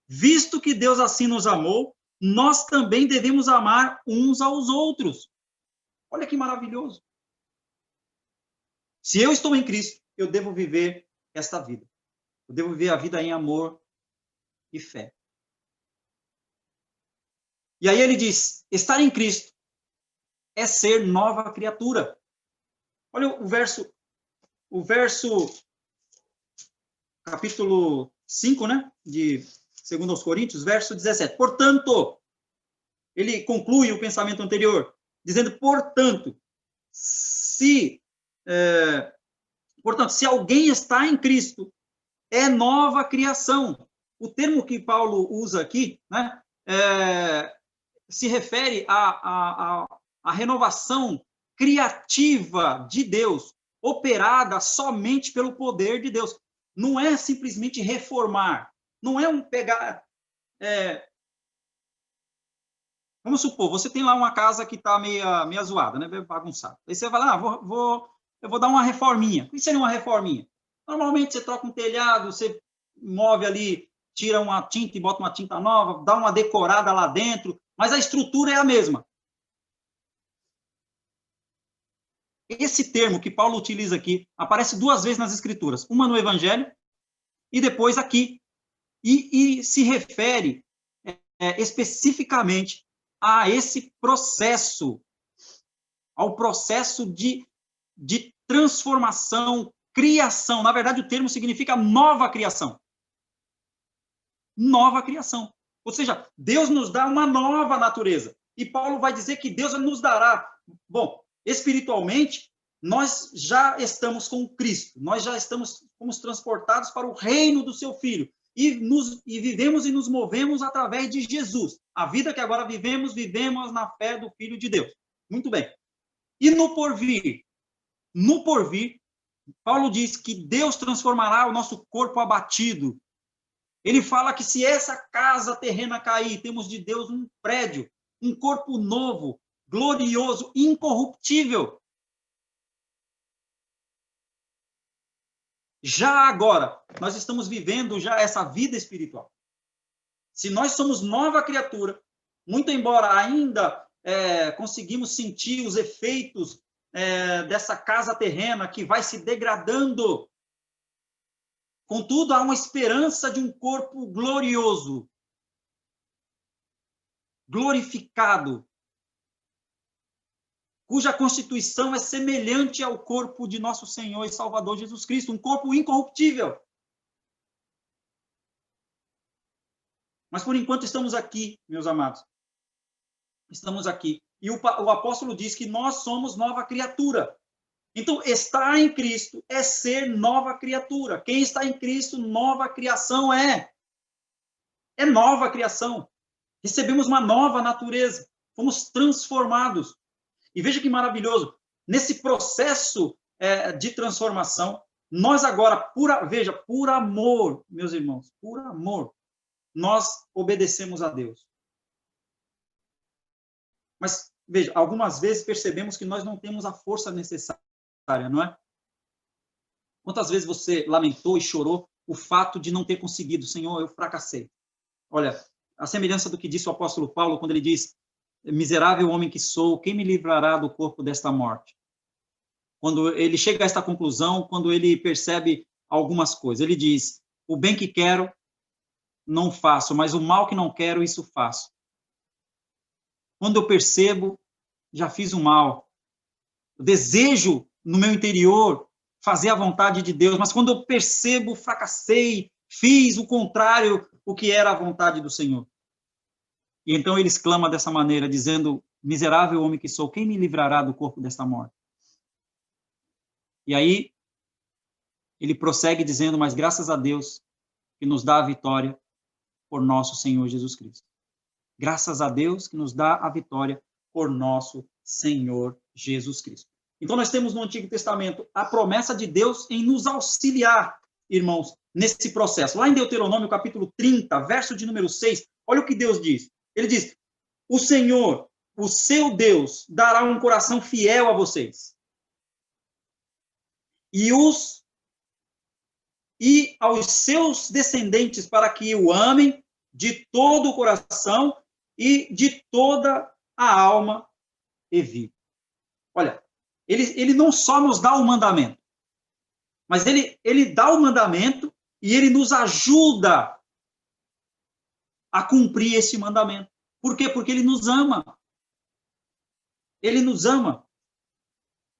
visto que Deus assim nos amou, nós também devemos amar uns aos outros. Olha que maravilhoso. Se eu estou em Cristo, eu devo viver esta vida. Eu devo viver a vida em amor e fé. E aí ele diz, estar em Cristo é ser nova criatura. Olha o verso, capítulo 5, né, de 2 Coríntios, verso 17. Portanto, ele conclui o pensamento anterior, dizendo, portanto, se alguém está em Cristo, é nova criação. O termo que Paulo usa aqui, né, se refere à renovação criativa de Deus, operada somente pelo poder de Deus. Não é simplesmente reformar, não é pegar... Vamos supor, você tem lá uma casa que está meia zoada, né, meio bagunçada. Aí você vai lá, eu vou dar uma reforminha. O que seria uma reforminha? Normalmente você troca um telhado, você move ali, tira uma tinta e bota uma tinta nova, dá uma decorada lá dentro, mas a estrutura é a mesma. Esse termo que Paulo utiliza aqui aparece 2 vezes nas Escrituras, uma no Evangelho e depois aqui, e se refere especificamente a esse processo, ao processo de transformação, criação. Na verdade, o termo significa nova criação. Nova criação. Ou seja, Deus nos dá uma nova natureza. E Paulo vai dizer que Deus nos dará... Bom, espiritualmente, nós já estamos com Cristo. Nós já fomos transportados para o reino do seu Filho. E vivemos e nos movemos através de Jesus. A vida que agora vivemos na fé do Filho de Deus. Muito bem. E no porvir, Paulo diz que Deus transformará o nosso corpo abatido. Ele fala que se essa casa terrena cair, temos de Deus um prédio, um corpo novo, glorioso, incorruptível. Já agora, nós estamos vivendo já essa vida espiritual. Se nós somos nova criatura, muito embora ainda conseguimos sentir os efeitos dessa casa terrena que vai se degradando, contudo, há uma esperança de um corpo glorioso, glorificado, cuja constituição é semelhante ao corpo de nosso Senhor e Salvador Jesus Cristo, um corpo incorruptível. Mas por enquanto estamos aqui, meus amados. Estamos aqui. E o apóstolo diz que nós somos nova criatura. Então, estar em Cristo é ser nova criatura. Quem está em Cristo, nova criação é. É nova criação. Recebemos uma nova natureza. Fomos transformados. E veja que maravilhoso. Nesse processo de transformação, nós agora, por amor, meus irmãos, por amor, nós obedecemos a Deus. Mas, veja, algumas vezes percebemos que nós não temos a força necessária, não é? Quantas vezes você lamentou e chorou o fato de não ter conseguido? Senhor, eu fracassei. Olha, a semelhança do que disse o apóstolo Paulo, quando ele diz, miserável homem que sou, quem me livrará do corpo desta morte? Quando ele chega a esta conclusão, quando ele percebe algumas coisas, ele diz, o bem que quero, não faço, mas o mal que não quero, isso faço. Quando eu percebo, já fiz o mal. Eu desejo, no meu interior, fazer a vontade de Deus, mas quando eu percebo, fracassei, fiz o contrário, o que era a vontade do Senhor. E então ele exclama dessa maneira, dizendo, miserável homem que sou, quem me livrará do corpo desta morte? E aí, ele prossegue dizendo, mas graças a Deus, que nos dá a vitória por nosso Senhor Jesus Cristo. Graças a Deus que nos dá a vitória por nosso Senhor Jesus Cristo. Então, nós temos no Antigo Testamento a promessa de Deus em nos auxiliar, irmãos, nesse processo. Lá em Deuteronômio, capítulo 30, verso de número 6, olha o que Deus diz. Ele diz, o Senhor, o seu Deus, dará um coração fiel a vocês. E aos seus descendentes, para que o amem de todo o coração e de toda a alma e vida. Olha, ele não só nos dá o mandamento, mas ele dá o mandamento e ele nos ajuda a cumprir esse mandamento. Por quê? Porque ele nos ama. Ele nos ama.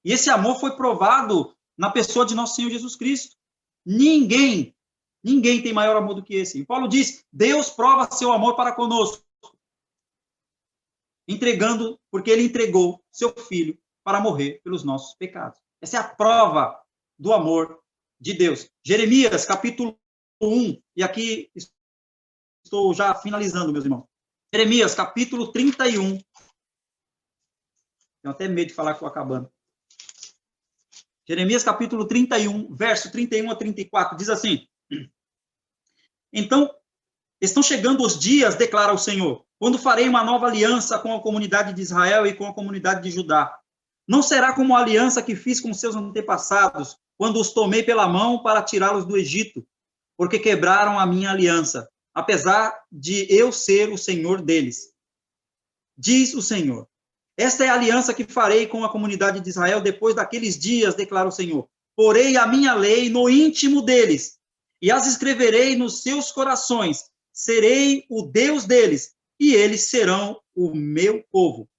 E esse amor foi provado na pessoa de nosso Senhor Jesus Cristo. Ninguém tem maior amor do que esse. E Paulo diz, Deus prova seu amor para conosco, porque ele entregou seu Filho para morrer pelos nossos pecados. Essa é a prova do amor de Deus. Jeremias, capítulo 1, e aqui estou já finalizando, meus irmãos. Jeremias, capítulo 31. Tenho até medo de falar que estou acabando. Jeremias, capítulo 31, verso 31 a 34, diz assim, então, estão chegando os dias, declara o Senhor, quando farei uma nova aliança com a comunidade de Israel e com a comunidade de Judá. Não será como a aliança que fiz com seus antepassados, quando os tomei pela mão para tirá-los do Egito, porque quebraram a minha aliança, apesar de eu ser o Senhor deles. Diz o Senhor. Esta é a aliança que farei com a comunidade de Israel depois daqueles dias, declara o Senhor. Porei a minha lei no íntimo deles, e as escreverei nos seus corações. Serei o Deus deles, e eles serão o meu povo.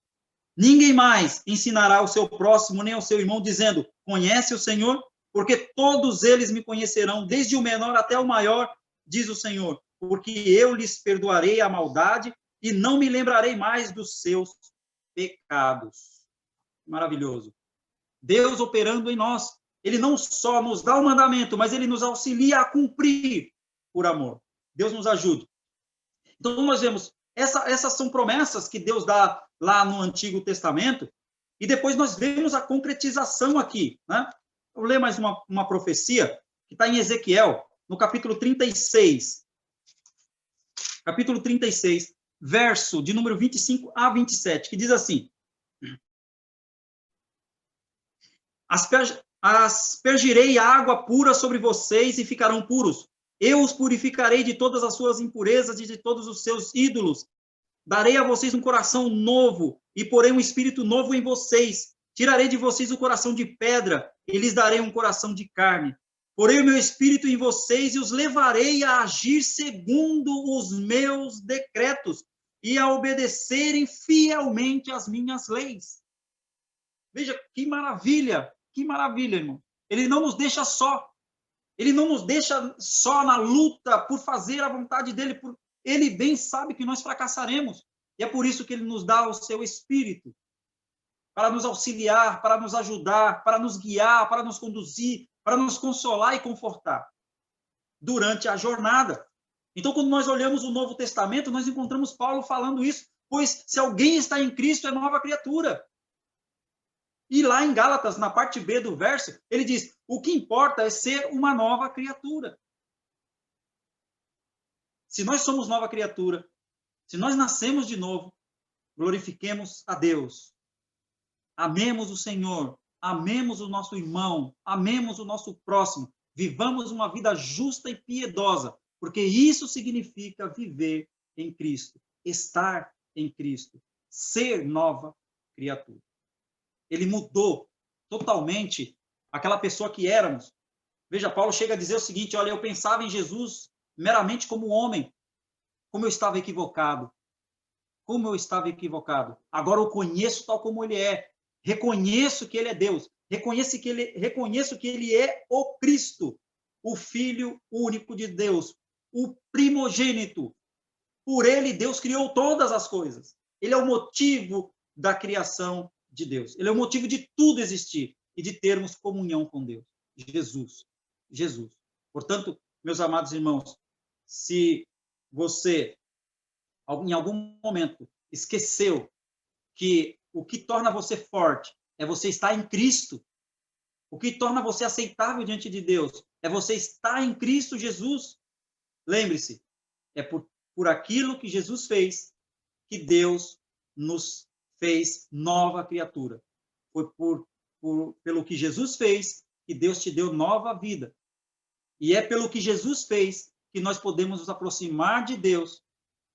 Ninguém mais ensinará ao seu próximo, nem ao seu irmão, dizendo, conhece o Senhor? Porque todos eles me conhecerão, desde o menor até o maior, diz o Senhor. Porque eu lhes perdoarei a maldade, e não me lembrarei mais dos seus pecados. Maravilhoso. Deus operando em nós. Ele não só nos dá o mandamento, mas ele nos auxilia a cumprir por amor. Deus nos ajuda. Então, nós vemos, essas são promessas que Deus dá lá no Antigo Testamento, e depois nós vemos a concretização aqui, né? Vou ler mais uma profecia, que está em Ezequiel, no capítulo 36. Capítulo 36, verso de número 25 a 27, que diz assim, aspergirei água pura sobre vocês e ficarão puros. Eu os purificarei de todas as suas impurezas e de todos os seus ídolos. Darei a vocês um coração novo e porei um espírito novo em vocês. Tirarei de vocês o coração de pedra e lhes darei um coração de carne. Porei o meu espírito em vocês e os levarei a agir segundo os meus decretos e a obedecerem fielmente às minhas leis. Veja que maravilha, irmão. Ele não nos deixa só. Ele não nos deixa só na luta por fazer a vontade dele. Ele bem sabe que nós fracassaremos. E é por isso que ele nos dá o seu Espírito, para nos auxiliar, para nos ajudar, para nos guiar, para nos conduzir, para nos consolar e confortar durante a jornada. Então, quando nós olhamos o Novo Testamento, nós encontramos Paulo falando isso, pois se alguém está em Cristo, é nova criatura. E lá em Gálatas, na parte B do verso, ele diz, o que importa é ser uma nova criatura. Se nós somos nova criatura, se nós nascemos de novo, glorifiquemos a Deus. Amemos o Senhor, amemos o nosso irmão, amemos o nosso próximo, vivamos uma vida justa e piedosa, porque isso significa viver em Cristo, estar em Cristo, ser nova criatura. Ele mudou totalmente aquela pessoa que éramos. Veja, Paulo chega a dizer o seguinte, olha, eu pensava em Jesus meramente como homem, como eu estava equivocado. Como eu estava equivocado. Agora eu conheço tal como ele é. Reconheço que ele é Deus. Reconheço que ele é o Cristo, o Filho único de Deus, o primogênito. Por ele, Deus criou todas as coisas. Ele é o motivo da criação de Deus. Ele é o motivo de tudo existir e de termos comunhão com Deus. Jesus. Jesus. Portanto, meus amados irmãos, se você, em algum momento, esqueceu que o que torna você forte é você estar em Cristo, o que torna você aceitável diante de Deus é você estar em Cristo Jesus. Lembre-se, é por aquilo que Jesus fez que Deus nos fez nova criatura. Foi pelo que Jesus fez que Deus te deu nova vida. E é pelo que Jesus fez que nós podemos nos aproximar de Deus,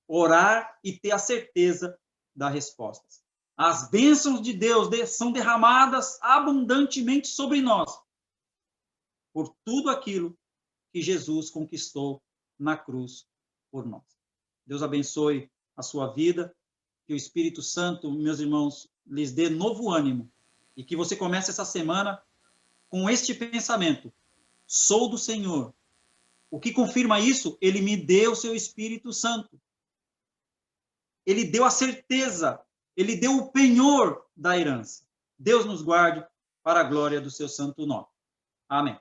orar e ter a certeza das respostas. As bênçãos de Deus são derramadas abundantemente sobre nós, por tudo aquilo que Jesus conquistou na cruz por nós. Deus abençoe a sua vida, que o Espírito Santo, meus irmãos, lhes dê novo ânimo, e que você comece essa semana com este pensamento: sou do Senhor. O que confirma isso? Ele me deu o seu Espírito Santo. Ele deu a certeza, ele deu o penhor da herança. Deus nos guarde para a glória do seu santo nome. Amém.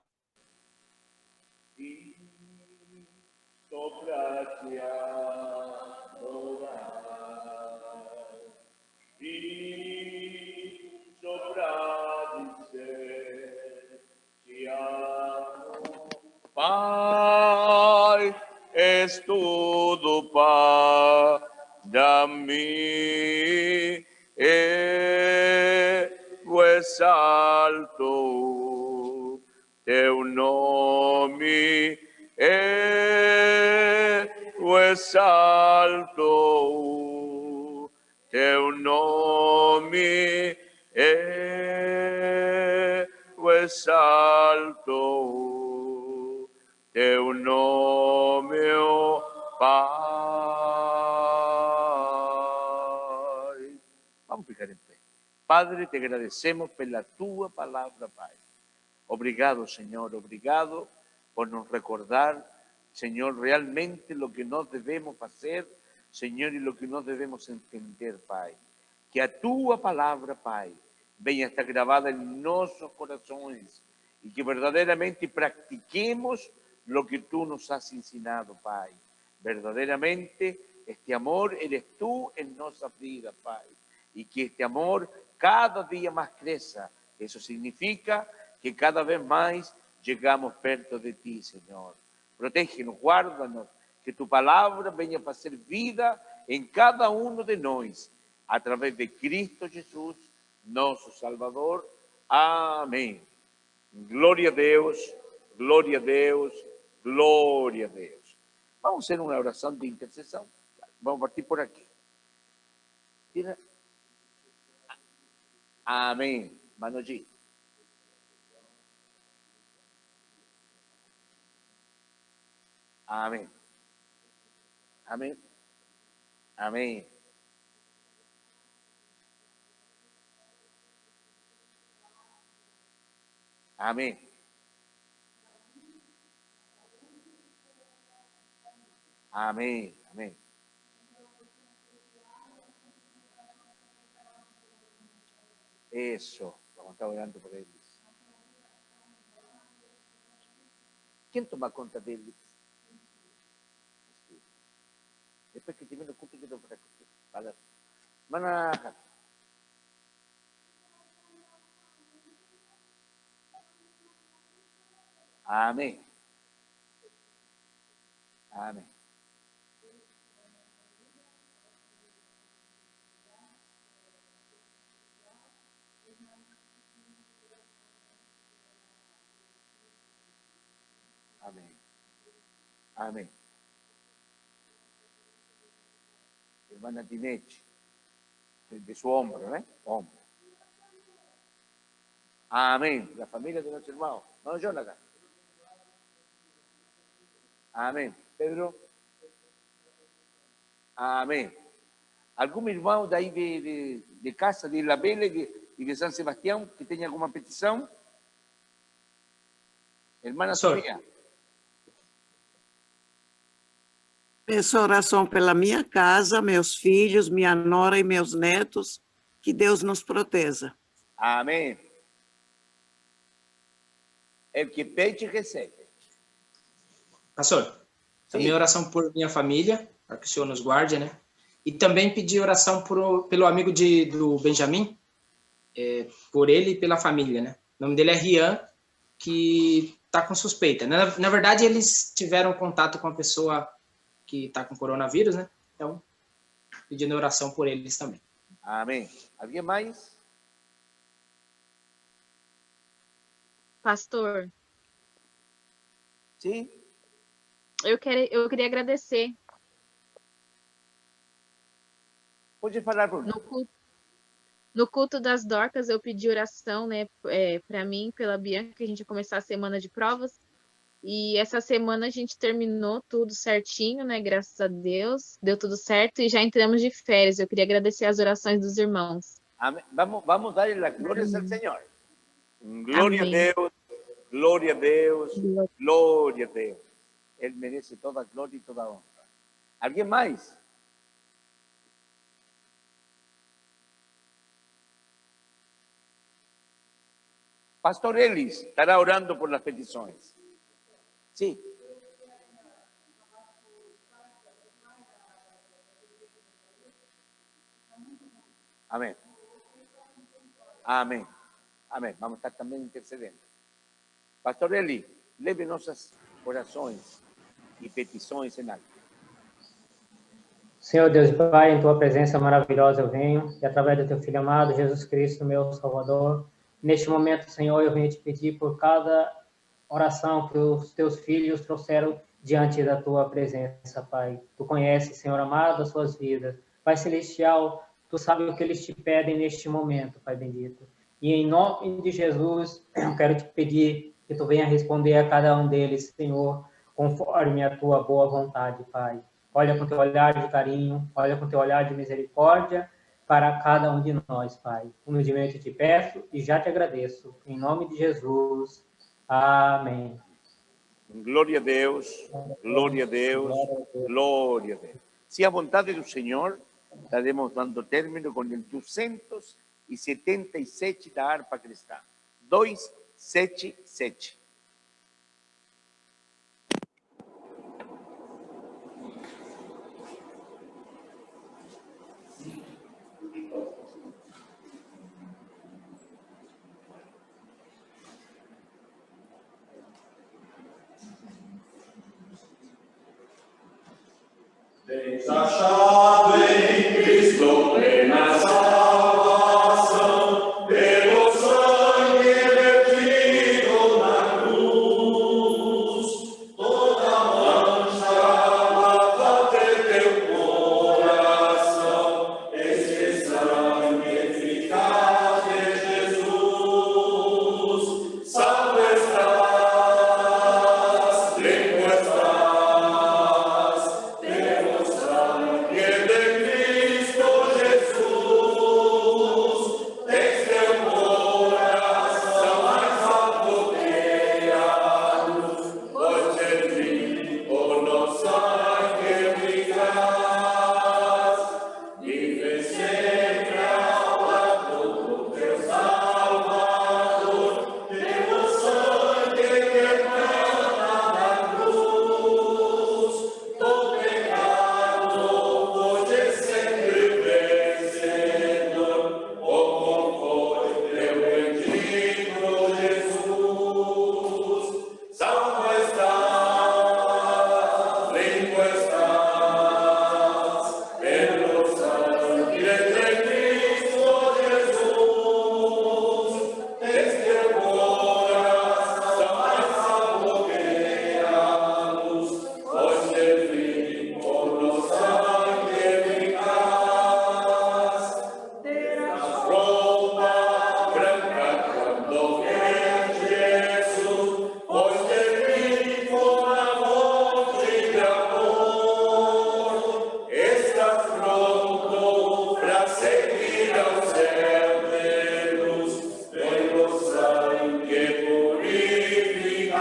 Pai, és tudo para mim, eu exalto teu nome, eu exalto teu nome, eu exalto teu nome, ó Pai. Vamos ficar em pé. Padre, te agradecemos pela tua palavra, Pai. Obrigado, Señor, obrigado por nos recordar, Señor, realmente lo que nós devemos fazer, Señor, e lo que nós devemos entender, Pai. Que a tua palavra, Pai, venha estar gravada em nossos corações e que verdadeiramente pratiquemos lo que tú nos has ensinado, Pai. Verdaderamente, este amor eres tú en nuestra vida, Pai. Y que este amor cada día más crezca. Eso significa que cada vez más llegamos perto de ti, Señor. Protégenos, guárdanos, que tu palabra venga a hacer vida en cada uno de nosotros, a través de Cristo Jesús, nuestro Salvador. Amén. Glória a Deus, glória a Deus, glória a Deus. Vamos a hacer una oración de intercesión. Vamos a partir por aquí. Mira. Amén. Mano G. Amén. Amén. Amén. Amén. Amén. Amén. Eso. Vamos a estar orando por ellos. ¿Quién toma conta de ellos? Después que termine el culto, yo tengo que hablar. Hermana. Amén. Amén. Amén. Amén. Hermana Dineche, de su hombro, ¿eh? Hombro. Amén. La familia de nuestro hermano. No, yo acá. Amén. Pedro. Amén. ¿Algún hermano de ahí de casa, de La Vela y de San Sebastián que tenga alguna petición? Hermana Pastor. Sofía. Peço oração pela minha casa, meus filhos, minha nora e meus netos, que Deus nos proteja. Amén. El que pede, recebe. Pastor, também Sim. oração por minha família, para que o Senhor nos guarde, né? E também pedir oração pelo amigo do Benjamin, por ele e pela família, né? O nome dele é Rian, que está com suspeita. Na verdade, eles tiveram contato com a pessoa que está com coronavírus, né? Então, pedindo oração por eles também. Amém. Alguém mais? Pastor, Sim? eu queria agradecer Pode falar por mim. no culto das Dorcas. Eu pedi oração, né, para mim, pela Bianca, que a gente ia começar a semana de provas. E essa semana a gente terminou tudo certinho, né? Graças a Deus, deu tudo certo e já entramos de férias. Eu queria agradecer as orações dos irmãos. Amén. Vamos a darle las glorias al Señor. Gloria Amén. a Dios, gloria a Dios, gloria a Dios. Él merece toda gloria y toda honra. ¿Alguien más? Pastor Ellis estará orando por las peticiones. Sí. Amén. Amén. Amén. Vamos a estar también intercediendo. Pastor Eli, leve nossas orações e petições em alto. Senhor Deus e Pai, em Tua presença maravilhosa eu venho, e através do Teu Filho amado, Jesus Cristo, meu Salvador. Neste momento, Senhor, eu venho te pedir por cada oração que os Teus filhos trouxeram diante da Tua presença, Pai. Tu conheces, Senhor amado, as suas vidas. Pai Celestial, Tu sabes o que eles te pedem neste momento, Pai bendito. E em nome de Jesus, eu quero te pedir que Tu venha responder a cada um deles, Senhor, conforme a Tua boa vontade, Pai. Olha com Teu olhar de carinho, olha com Teu olhar de misericórdia para cada um de nós, Pai. Humildemente te peço e já te agradeço. Em nome de Jesus. Amém. Glória a Deus, glória a Deus, glória a Deus. Se a vontade do Senhor, estaremos dando término com o 277 da harpa cristã. 277. Achado em Cristo plena salvação, pelo sangue vertido na cruz, toda mancha lava de teu coração, este sangue eficaz de Jesus, salvo estás, limpo estás. Yeah.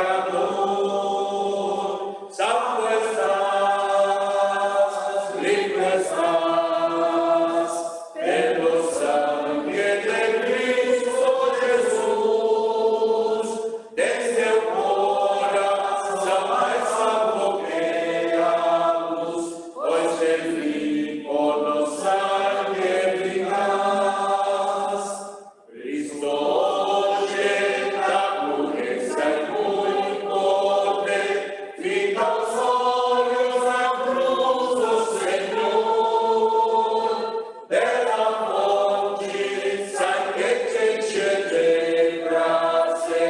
pecador. Santo estás, limpio estás, en la sangre de Cristo Jesús, desde el corazón más santo que hagamos, pues el limpo nos santificas. Cristo, oye la pureza y unicorte, finca los ojos a cruz, oh Señor, de la fonte, sai che c'è de grazie,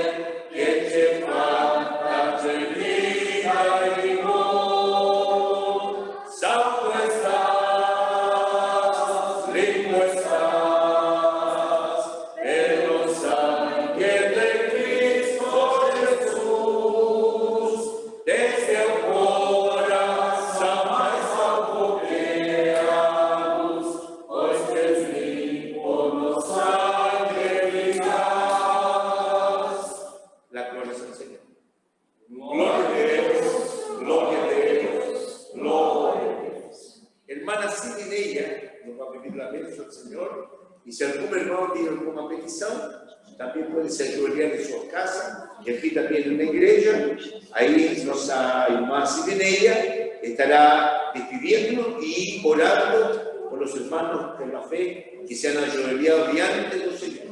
che c'è fatta celina e rigor. Santo estás, limpio estás, en la sangre de Cristo Jesús, desde el corazón más santo que hagamos, pues es limpio nos santificas. La gloria es al Señor. Gloria a Dios, gloria a Dios, gloria a Dios. Hermana Sidineia, nos va a pedir la bênção do Senhor. E se algum irmão tem alguma petição, também pode se ajoelhar em sua casa, e aqui também na igreja. Aí nossa irmã Sidineia estará despedindo e orando por os irmãos pela fé que se han ajoelhado diante do Senhor.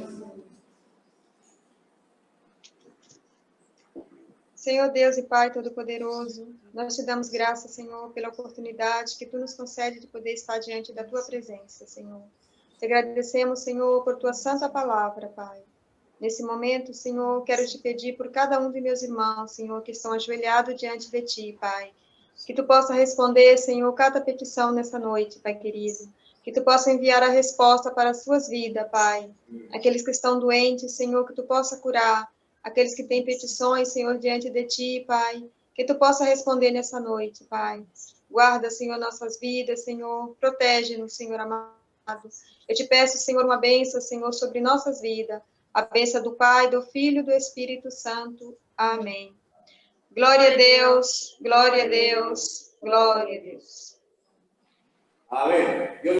Senhor Deus e Pai Todo-Poderoso, nós te damos graças, Senhor, pela oportunidade que Tu nos concede de poder estar diante da Tua presença, Senhor. Te agradecemos, Senhor, por Tua santa palavra, Pai. Nesse momento, Senhor, quero te pedir por cada um de meus irmãos, Senhor, que estão ajoelhados diante de Ti, Pai. Que Tu possa responder, Senhor, cada petição nessa noite, Pai querido. Que Tu possa enviar a resposta para as suas vidas, Pai. Aqueles que estão doentes, Senhor, que Tu possa curar. Aqueles que têm petições, Senhor, diante de Ti, Pai, que Tu possa responder nessa noite, Pai. Guarda, Senhor, nossas vidas, Senhor, protege-nos, Senhor amado. Eu te peço, Senhor, uma bênção, Senhor, sobre nossas vidas, a bênção do Pai, do Filho e do Espírito Santo. Amém. Glória a Deus, glória a Deus, glória a Deus. Amém.